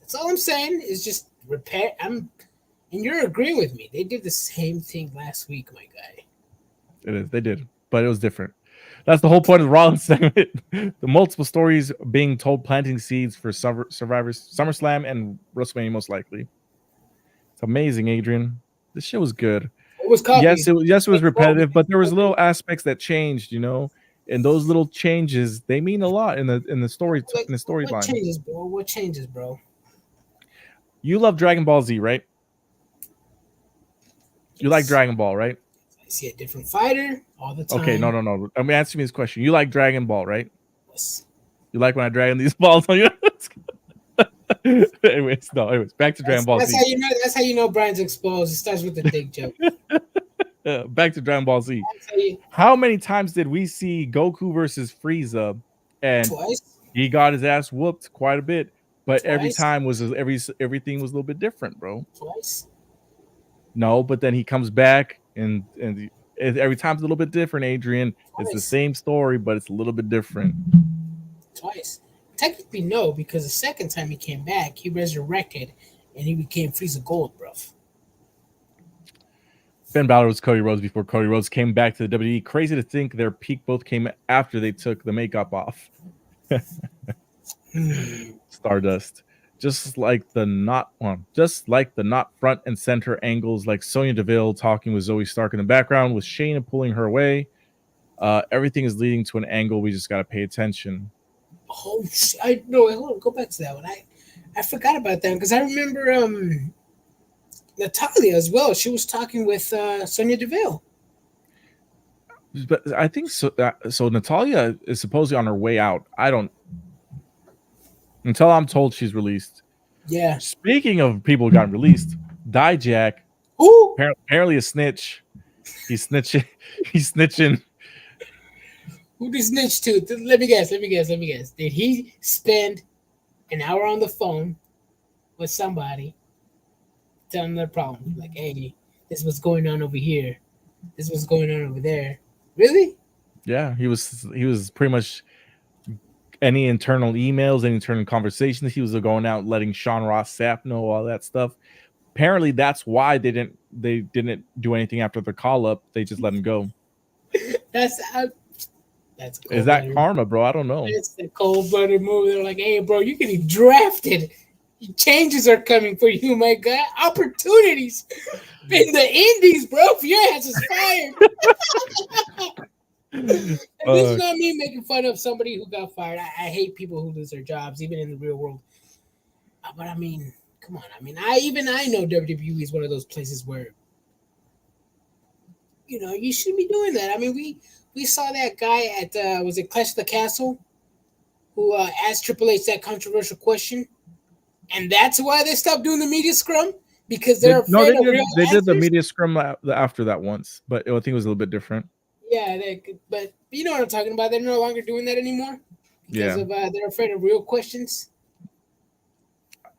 That's all I'm saying is just repair. And you're agreeing with me. They did the same thing last week, my guy. It is. They did, but it was different. That's the whole point of the Rollins segment. The multiple stories being told, planting seeds for Survivors, SummerSlam, and WrestleMania, most likely. It's amazing, Adrian. This shit was good. It was coffee. Yes, it was repetitive, but there was little aspects that changed, and those little changes, they mean a lot in the storyline. What changes, bro? What changes, bro? You love Dragon Ball Z, right? Yes. You like Dragon Ball, right? I see a different fighter all the time. Okay, no. I mean, answer me this question. You like Dragon Ball, right? Yes. You like when I drag these balls on you? Anyways, back to Dragon Ball Z. That's how you know Brian's exposed. It starts with the dick joke. Back to Dragon Ball Z. How many times did we see Goku versus Frieza? And twice. He got his ass whooped quite a bit, but every time everything was a little bit different, bro. Twice. No, but then he comes back and every time's a little bit different, Adrian. It's the same story, but it's a little bit different. Twice. Technically, no, because the second time he came back, he resurrected and he became Frieza Gold, bruv. Finn Balor was Cody Rhodes before Cody Rhodes came back to the WWE. Crazy to think their peak both came after they took the makeup off. Stardust. Just like the not front and center angles, like Sonya Deville talking with Zoe Stark in the background, with Shayna pulling her away. Everything is leading to an angle. We just got to pay attention. Oh, I know. Hold on, go back to that one. I forgot about that because I remember Natalia as well. She was talking with Sonya Deville. But I think so. So Natalia is supposedly on her way out. I don't. Until I'm told she's released. Yeah. Speaking of people who got released, Dijak, apparently a snitch. He's snitching. He's snitching. Who did he snitch to? Let me guess. Did he spend an hour on the phone with somebody telling them their problem? Like, hey, this is what's going on over here. This is what's going on over there. Really? Yeah, he was pretty much any internal emails, any internal conversations. He was going out letting Sean Ross Sapp know all that stuff. Apparently, that's why they didn't do anything after the call up. They just let him go. That's is that karma, bro? I don't know. It's the cold-blooded move. They're like, hey, bro, you're getting drafted. Changes are coming for you, my guy. Opportunities in the indies, bro. Your ass is fired. This is not me making fun of somebody who got fired. I hate people who lose their jobs, even in the real world. But I mean, come on. I mean, I know WWE is one of those places where, you shouldn't be doing that. I mean, we saw that guy at was it Clash of the Castle, who asked Triple H that controversial question, and that's why they stopped doing the media scrum because they're afraid of real answers. They did the media scrum after that once, but I think it was a little bit different. Yeah, but you know what I'm talking about. They're no longer doing that anymore because of they're afraid of real questions.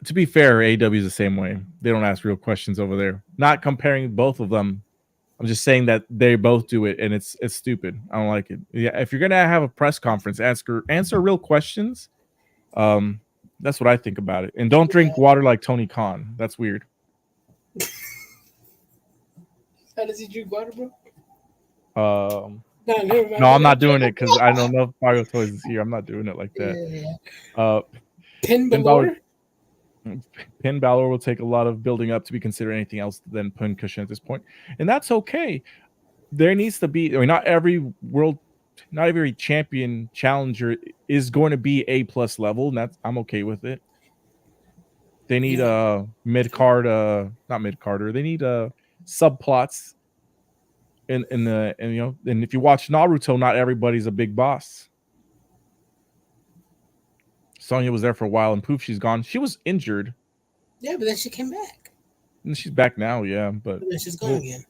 To be fair, AEW is the same way. They don't ask real questions over there. Not comparing both of them. I'm just saying that they both do it, and it's stupid. I don't like it. Yeah, if you're gonna have a press conference, answer real questions. That's what I think about it. And don't drink water like Tony Khan. That's weird. How does he drink water, bro? No, I'm not doing it because I don't know if Mario Toys is here. I'm not doing it like that. Yeah. Finn Balor will take a lot of building up to be considered anything else than pincushion at this point, and that's okay. there needs to be. I mean, not every champion challenger is going to be A+ level, and that's I'm okay with it. They need a mid card, not mid carder. They need subplots and if you watch Naruto, not everybody's a big boss. Sonya was there for a while, and poof, she's gone. She was injured. Yeah, but then she came back. And she's back now, yeah. But then she's gone again.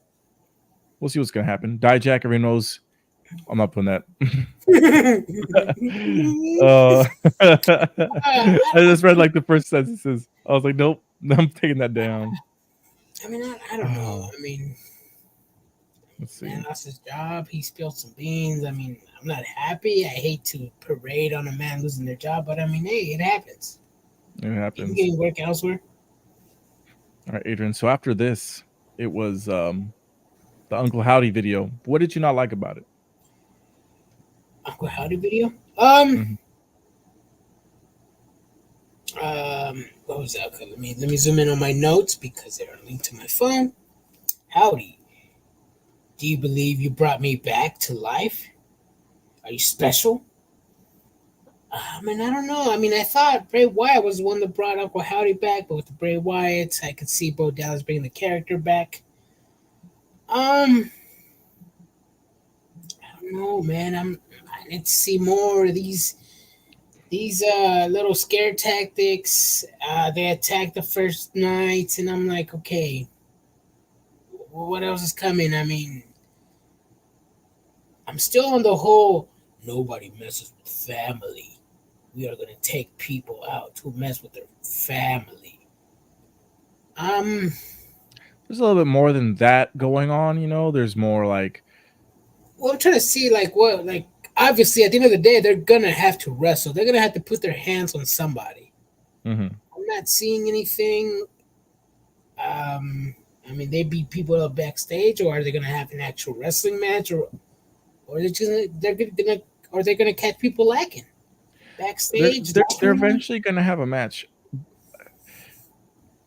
We'll see what's gonna happen. Dijak, everyone knows. I'm not putting that. I just read like the first sentences. I was like, nope, I'm taking that down. I mean, I don't know. I mean, let's see. Man lost his job. He spilled some beans. I mean, I'm not happy. I hate to parade on a man losing their job, but I mean, hey, it happens. It happens. You getting work elsewhere. All right, Adrian. So after this, it was the Uncle Howdy video. What did you not like about it? Uncle Howdy video? What was that? Okay, let me zoom in on my notes because they're linked to my phone. Howdy. Do you believe you brought me back to life? Are you special? I mean, I don't know. I mean, I thought Bray Wyatt was the one that brought Uncle Howdy back, but with the Bray Wyatt, I could see Bo Dallas bringing the character back. I don't know, man. I need to see more of these little scare tactics. They attacked the first night, and I'm like, okay, what else is coming? I mean, I'm still on the whole nobody messes with family. We are going to take people out who mess with their family. There's a little bit more than that going on, you know. There's more like, well, I'm trying to see obviously at the end of the day they're gonna have to wrestle. They're gonna have to put their hands on somebody. I'm not seeing anything. I mean, they beat people up backstage, or are they gonna have an actual wrestling match, or they're gonna catch people lacking backstage? They're eventually gonna have a match.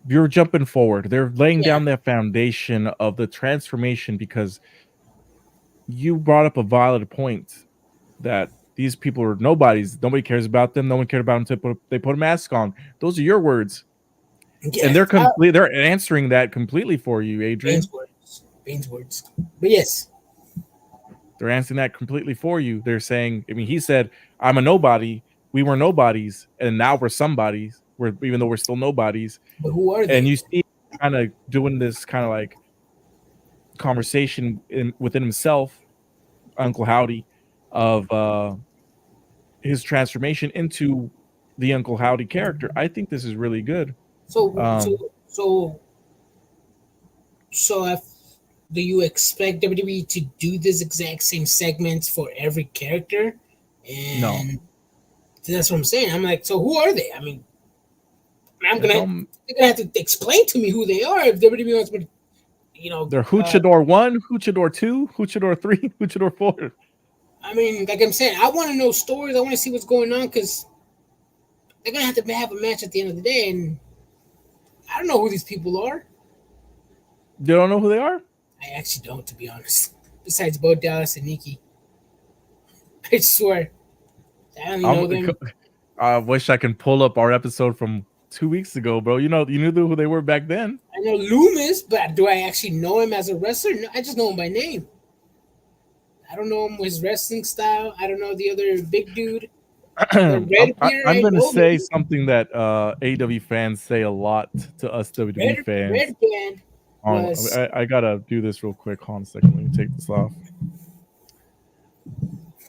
You're jumping forward. They're laying down their foundation of the transformation, because you brought up a valid point that these people are nobodies. Nobody cares about them. No one cared about them until they put a mask on. Those are your words. Yeah. And they're answering that completely for you, Adrian. Bane's words. But yes. They're answering that completely for you. They're saying, I mean, he said, I'm a nobody. We were nobodies, and now we're somebodies. Even though we're still nobodies. But who are they? And you see kind of doing this kind of like conversation within himself, Uncle Howdy, of his transformation into the Uncle Howdy character. I think this is really good. So do you expect WWE to do this exact same segments for every character? And no. That's what I'm saying. I'm like, so who are they? I mean, they're gonna have to explain to me who they are if WWE wants me to, you know. They're Luchador 1, Luchador 2, Luchador 3, Luchador 4. I mean, like I'm saying, I want to know stories. I want to see what's going on, because they're gonna have to have a match at the end of the day, and I don't know who these people are. You don't know who they are? I actually don't, to be honest. Besides Bo Dallas and Nikki, I swear, I don't even know them. I wish I can pull up our episode from 2 weeks ago, bro. You knew who they were back then. I know Loomis, but do I actually know him as a wrestler? No, I just know him by name. I don't know him with his wrestling style. I don't know the other big dude. I'm going to say something that AEW fans say a lot to us WWE fans. Red Band was... I got to do this real quick. Hold on a second. Let me take this off.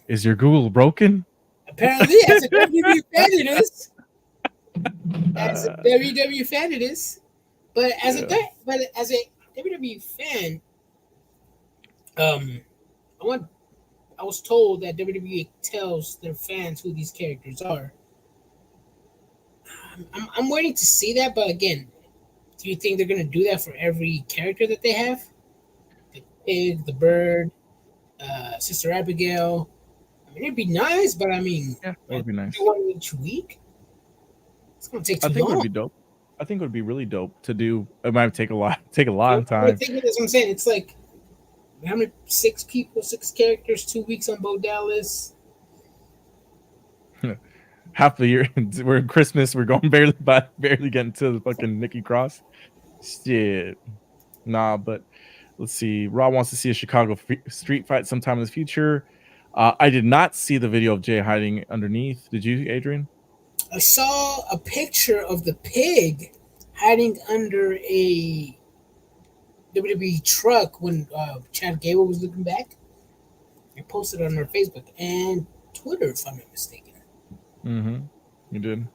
Is your Google broken? Apparently, as a WWE fan it is. As a WWE fan it is. But as a WWE fan, I was told that WWE tells their fans who these characters are. I'm waiting to see that, but again, do you think they're going to do that for every character that they have? The pig, the bird, Sister Abigail. I mean, it'd be nice, but I mean, yeah, it would be nice. One each week. It's going to take too long. I think it would be dope. I think it would be really dope to do. It might take a lot of time. That's what I'm saying. It's like, How many? 6 people, 6 characters, 2 weeks on Bo Dallas. Half the year we're in Christmas. We're going barely getting to the fucking Nikki Cross. Shit. Nah, but let's see. Raw wants to see a Chicago street fight sometime in the future. I did not see the video of Jay hiding underneath. Did you, Adrian? I saw a picture of the pig hiding under a WWE truck when Chad Gable was looking back. I posted on our Facebook and Twitter, if I'm not mistaken. Mm-hmm. You did.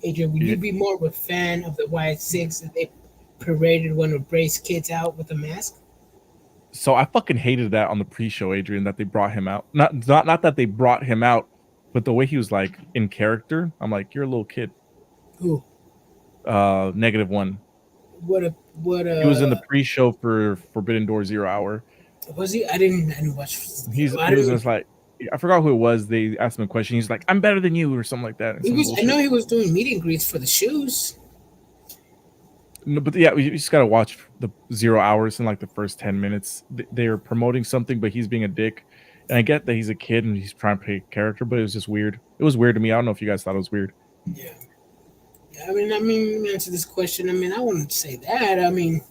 Adrian, would you be more of a fan of the Y6 that they paraded one of Bray's kids out with a mask? So I fucking hated that on the pre-show, Adrian, that they brought him out. Not that they brought him out, but the way he was like in character. I'm like, you're a little kid. Who? -1. What? He was in the pre-show for Forbidden Door 0 Hour. Was he? I didn't watch. He was just like, I forgot who it was. They asked him a question. He's like, "I'm better than you," or something like that. I know he was doing meet and greets for the shoes. No, but yeah, you just gotta watch the 0 hours in like the first 10 minutes. They're promoting something, but he's being a dick. And I get that he's a kid and he's trying to play character, but it was just weird. It was weird to me. I don't know if you guys thought it was weird. Yeah. I mean, answer this question. I mean, I wouldn't say that. I mean,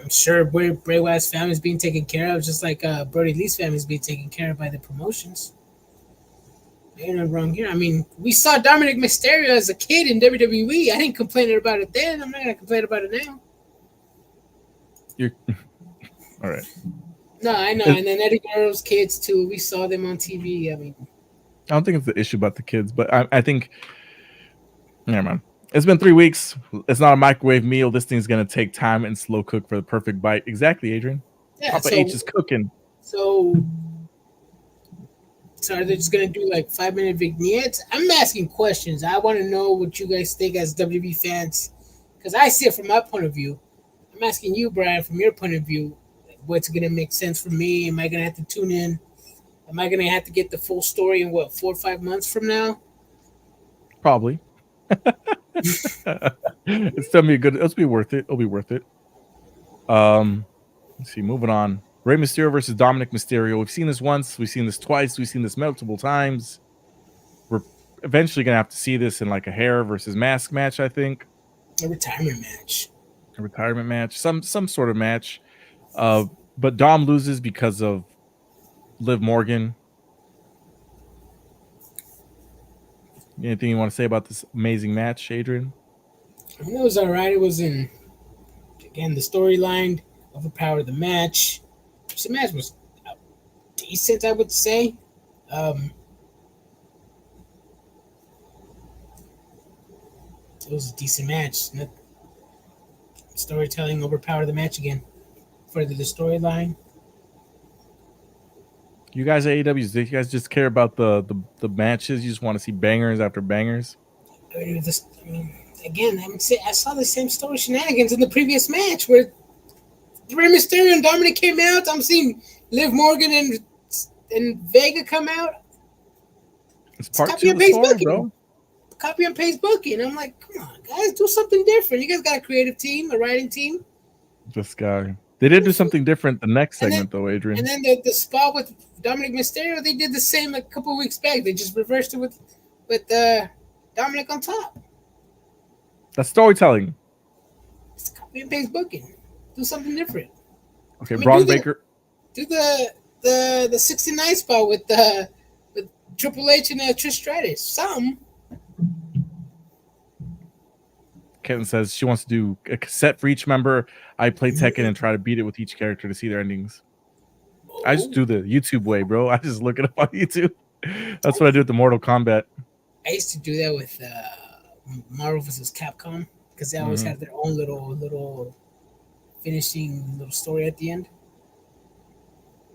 I'm sure Bray Wyatt's family is being taken care of, just like Brody Lee's family is being taken care of by the promotions. Ain't nothing wrong here. I mean, we saw Dominic Mysterio as a kid in WWE. I didn't complain about it then. I'm not gonna complain about it now. You're all right. No, I know. And then Eddie Guerrero's kids too. We saw them on TV. I mean, I don't think it's the issue about the kids, but I think, never mind. It's been 3 weeks. It's not a microwave meal. This thing's gonna take time and slow cook for the perfect bite. Exactly, Adrian. yeah. Papa H is cooking. So are they just gonna do like 5-minute vignettes? I'm asking questions. I want to know what you guys think as WWE fans, because I see it from my point of view. I'm asking you, Brian, from your point of view, what's gonna make sense for me? Am I gonna have to tune in? Am I gonna have to get the full story in 4 or 5 months from now? Probably. It's still be good. It'll be worth it. It'll be worth it. Let's see. Moving on. Rey Mysterio versus Dominic Mysterio. We've seen this once. We've seen this twice. We've seen this multiple times. We're eventually gonna have to see this in like a hair versus mask match. I think. A retirement match. A retirement match. Some sort of match. But Dom loses because of Liv Morgan. Anything you want to say about this amazing match, Adrian? I mean, it was all right. It was again, the storyline overpowered the match. The match was decent, I would say. It was a decent match. Storytelling overpowered the match again. Further the storyline. You guys at AEW, do you guys just care about the matches? You just want to see bangers after bangers? I saw the same story shenanigans in the previous match where Rey Mysterio and Dominic came out. I'm seeing Liv Morgan and Vega come out. It's part two of the story, bro. Copy and paste booking. I'm like, come on, guys, do something different. You guys got a creative team, a writing team. This guy. They did do something different the next segment, though, Adrian. And then the spot with Dominic Mysterio, they did the same a couple of weeks back. They just reversed it with Dominic on top. That's storytelling. It's copy and paste booking. Do something different. Okay, Braun Baker. Do the 69 spot with Triple H and Trish Stratus. Something. Kevin says she wants to do a cassette for each member. I play Tekken and try to beat it with each character to see their endings. Oh. I just do the YouTube way, bro. I just look it up on YouTube. That's what I do with the Mortal Kombat. I used to do that with Marvel vs. Capcom because they always have their own little finishing little story at the end.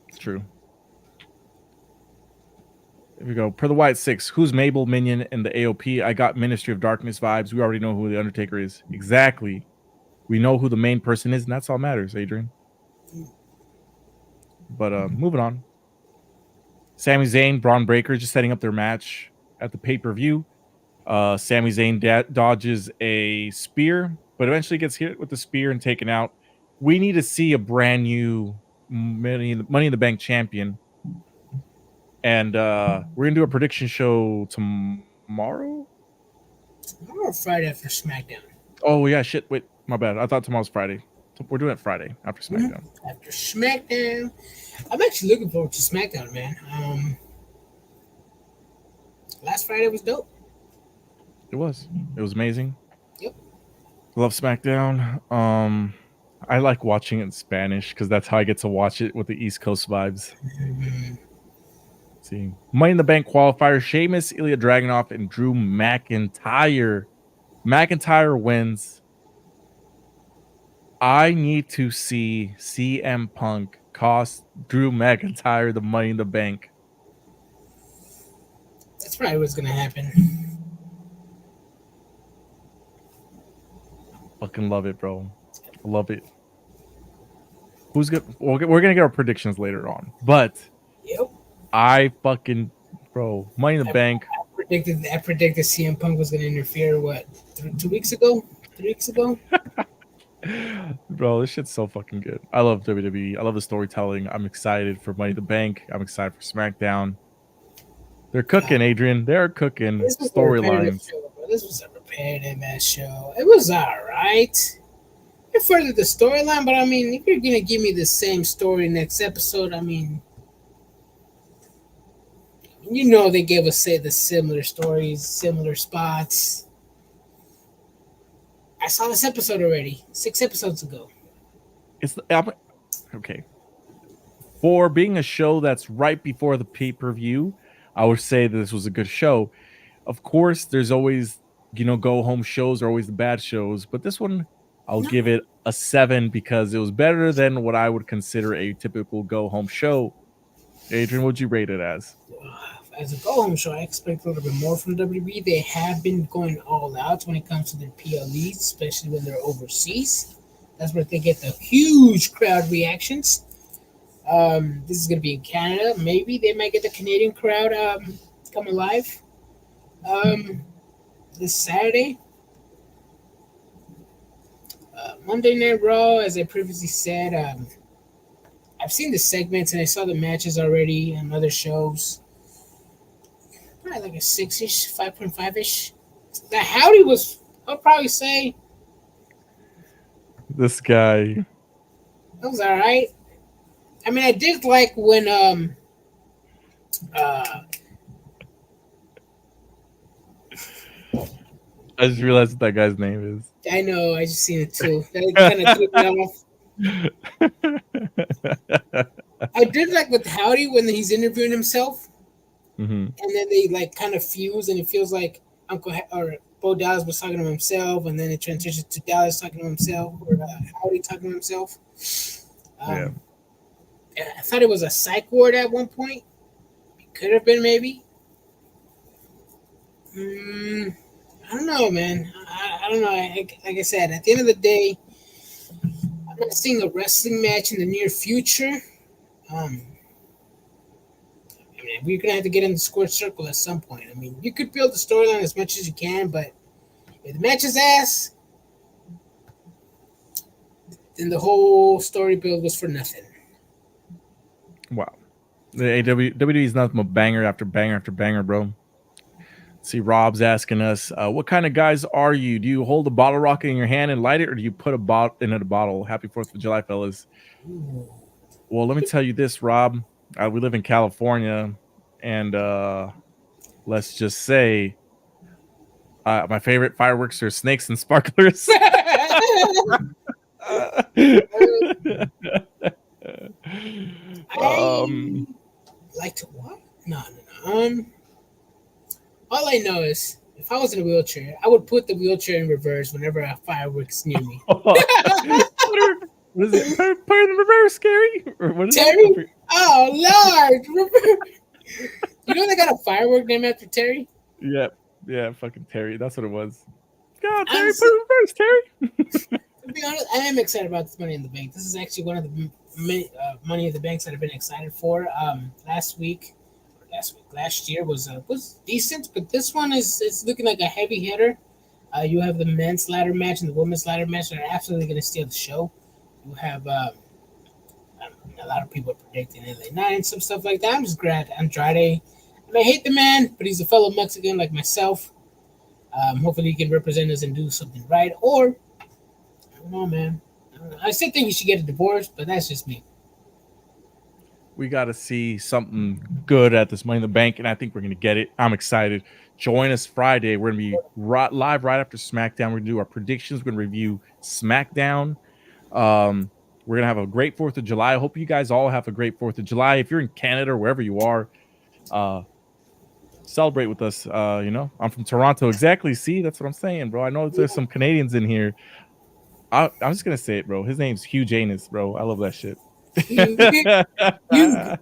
It's true. Here we go. Per the White Six, who's Mabel, Minion, and the AOP? I got Ministry of Darkness vibes. We already know who the Undertaker is. Exactly. We know who the main person is, and that's all matters, Adrian. But moving on. Sami Zayn, Braun Breaker just setting up their match at the pay-per-view. Sami Zayn dodges a spear but eventually gets hit with the spear and taken out. We need to see a brand new Money in the Bank champion. And we're gonna do a prediction show tomorrow. Tomorrow or Friday after SmackDown. Oh yeah, shit. Wait, my bad. I thought tomorrow's Friday. We're doing it Friday after SmackDown. After SmackDown, I'm actually looking forward to SmackDown, man. Last Friday was dope. It was amazing. Yep. Love SmackDown. I like watching it in Spanish because that's how I get to watch it with the East Coast vibes. See, Money in the Bank qualifier: Sheamus, Ilya Dragunov, and Drew McIntyre. McIntyre wins. I need to see CM Punk cost Drew McIntyre the Money in the Bank. That's probably what's gonna happen. Fucking love it, bro. I love it. Who's good? We're gonna get our predictions later on, but Yep. I fucking, bro, Money in the Bank. I predicted CM Punk was gonna interfere. What, 2 weeks ago? 3 weeks ago? Bro, this shit's so fucking good. I love WWE. I love the storytelling. I'm excited for Money in the Bank. I'm excited for SmackDown. They're cooking, Adrian. They're cooking storylines. This was a repetitive ass show. It was alright. It furthered the storyline, but I mean, if you're gonna give me the same story next episode, I mean, you know they gave us the similar stories, similar spots. I saw this episode already, 6 episodes ago. Okay. For being a show that's right before the pay-per-view, I would say that this was a good show. Of course, there's always, go home shows are always the bad shows, but this one, I'll give it a 7 because it was better than what I would consider a typical go home show. Adrian, what'd you rate it as? As a go home show, I expect a little bit more from WWE. They have been going all out when it comes to their PLEs, especially when they're overseas. That's where they get the huge crowd reactions. This is going to be in Canada. Maybe they might get the Canadian crowd come alive this Saturday. Monday Night Raw, as I previously said, I've seen the segments and I saw the matches already on other shows. Probably like a 6-ish, 5.5-ish. The Howdy was, I'll probably say, this guy. that was all right. I mean, I did like when I just realized what that guy's name is. I know, I just seen it too. That kind of threw me off. I did like with Howdy when he's interviewing himself, and then they like kind of fuse, and it feels like Bo Dallas was talking to himself, and then it transitions to Dallas talking to himself, or Howdy talking to himself. I thought it was a psych ward at one point. It could have been maybe. I don't know, man. I don't know. Like I said, at the end of the day, I'm not seeing a wrestling match in the near future. I mean, we're gonna have to get in the square circle at some point. I mean, you could build the storyline as much as you can, but if the match is ass, then the whole story build was for nothing. Wow. The WWE is nothing but banger after banger after banger, bro. See, Rob's asking us, what kind of guys are you? Do you hold a bottle rocket in your hand and light it, or do you put a bottle in a bottle? Happy 4th of July, fellas. Ooh. Well, let me tell you this, Rob. We live in California, and let's just say my favorite fireworks are snakes and sparklers. Like to what? No. All I know is if I was in a wheelchair, I would put the wheelchair in reverse whenever a fireworks near me. What is it? Put it in reverse, Scary? Or what is Terry? It? Oh, Lord. You know they got a firework named after Terry? Yeah, fucking Terry. That's what it was. God, Terry, put it in reverse, Terry. To be honest, I am excited about this Money in the Bank. This is actually one of the Money in the Banks that I've been excited for. Last year was decent, but this one is looking like a heavy hitter. You have the men's ladder match and the women's ladder match that are absolutely going to steal the show. You have a lot of people are predicting LA Knight and some stuff like that. I'm just glad Andrade. I hate the man, but he's a fellow Mexican like myself. Hopefully, he can represent us and do something right. Or, I don't know, man. I still think he should get a divorce, but that's just me. We got to see something good at this Money in the Bank, and I think we're going to get it. I'm excited. Join us Friday. We're going to be live right after SmackDown. We're going to do our predictions. We're going to review SmackDown. We're going to have a great 4th of July. I hope you guys all have a great 4th of July. If you're in Canada or wherever you are, celebrate with us. I'm from Toronto. Exactly. See, that's what I'm saying, bro. I know there's some Canadians in here. I'm just going to say it, bro. His name's Hugh Janus, bro. I love that shit. It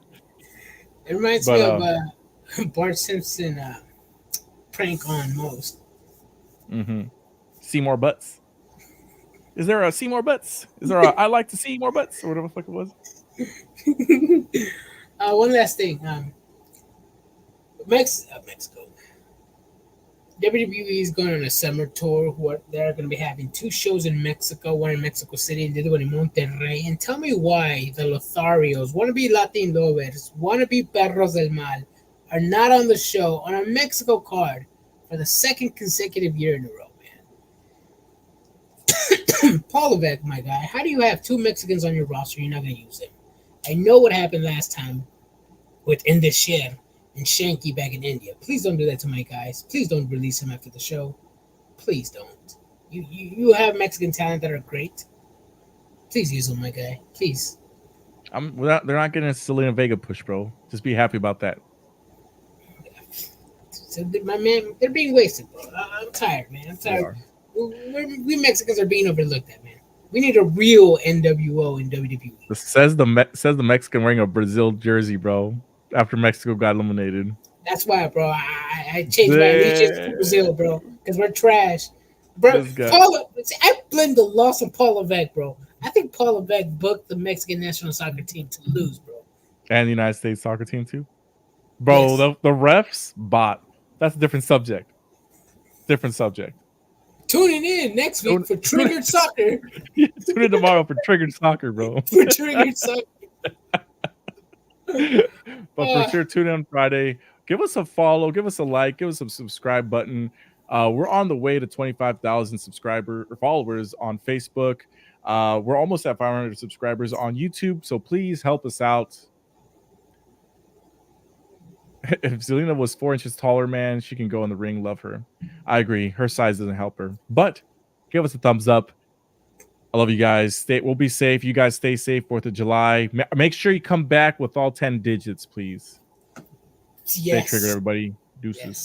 reminds me of Bart Simpson prank on Most. Seymour Butts. Is there a Seymour Butts? Is there a I like to see more butts or whatever the fuck it was? One last thing. Mexico. WWE is going on a summer tour. They're going to be having 2 shows in Mexico, one in Mexico City and the other one in Monterrey. And tell me why the Lotharios, wannabe Latin lovers, wannabe Perros del Mal, are not on the show on a Mexico card for the 2nd consecutive year in a row, man. Paul Levesque, my guy, how do you have 2 Mexicans on your roster and you're not going to use them? I know what happened last time with Indesher and Shanky back in India. Please don't do that to my guys. Please don't release him after the show. Please don't. You have Mexican talent that are great. Please use them, my guy. Please. They're not getting a Selena Vega push, bro. Just be happy about that. So, my man, they're being wasted, bro. I'm tired, man. I'm tired. We Mexicans are being overlooked, man. We need a real NWO in WWE. Says the Mexican wearing a Brazil jersey, bro. After Mexico got eliminated. That's why, bro. I changed my allegiance to Brazil, bro, because we're trash. Bro, I blame the loss of Paul Levesque, bro. I think Paul Levesque booked the Mexican national soccer team to lose, bro. And the United States soccer team, too? Bro, yes. the refs bot. That's a different subject. Tuning in next week for Triggered Soccer. Tune in tomorrow for Triggered Soccer, bro. For Triggered Soccer. But for sure, tune in on Friday. Give us a follow, give us a like, give us a subscribe button. We're on the way to 25,000 followers on Facebook. We're almost at 500 subscribers on YouTube, so please help us out. If Zelina was 4 inches taller, man, she can go in the ring. Love her. I agree. Her size doesn't help her. But give us a thumbs up. I love you guys. We'll be safe. You guys stay safe. 4th of July. Make sure you come back with all 10 digits, please. Yes. Stay triggered, everybody. Deuces. Yes.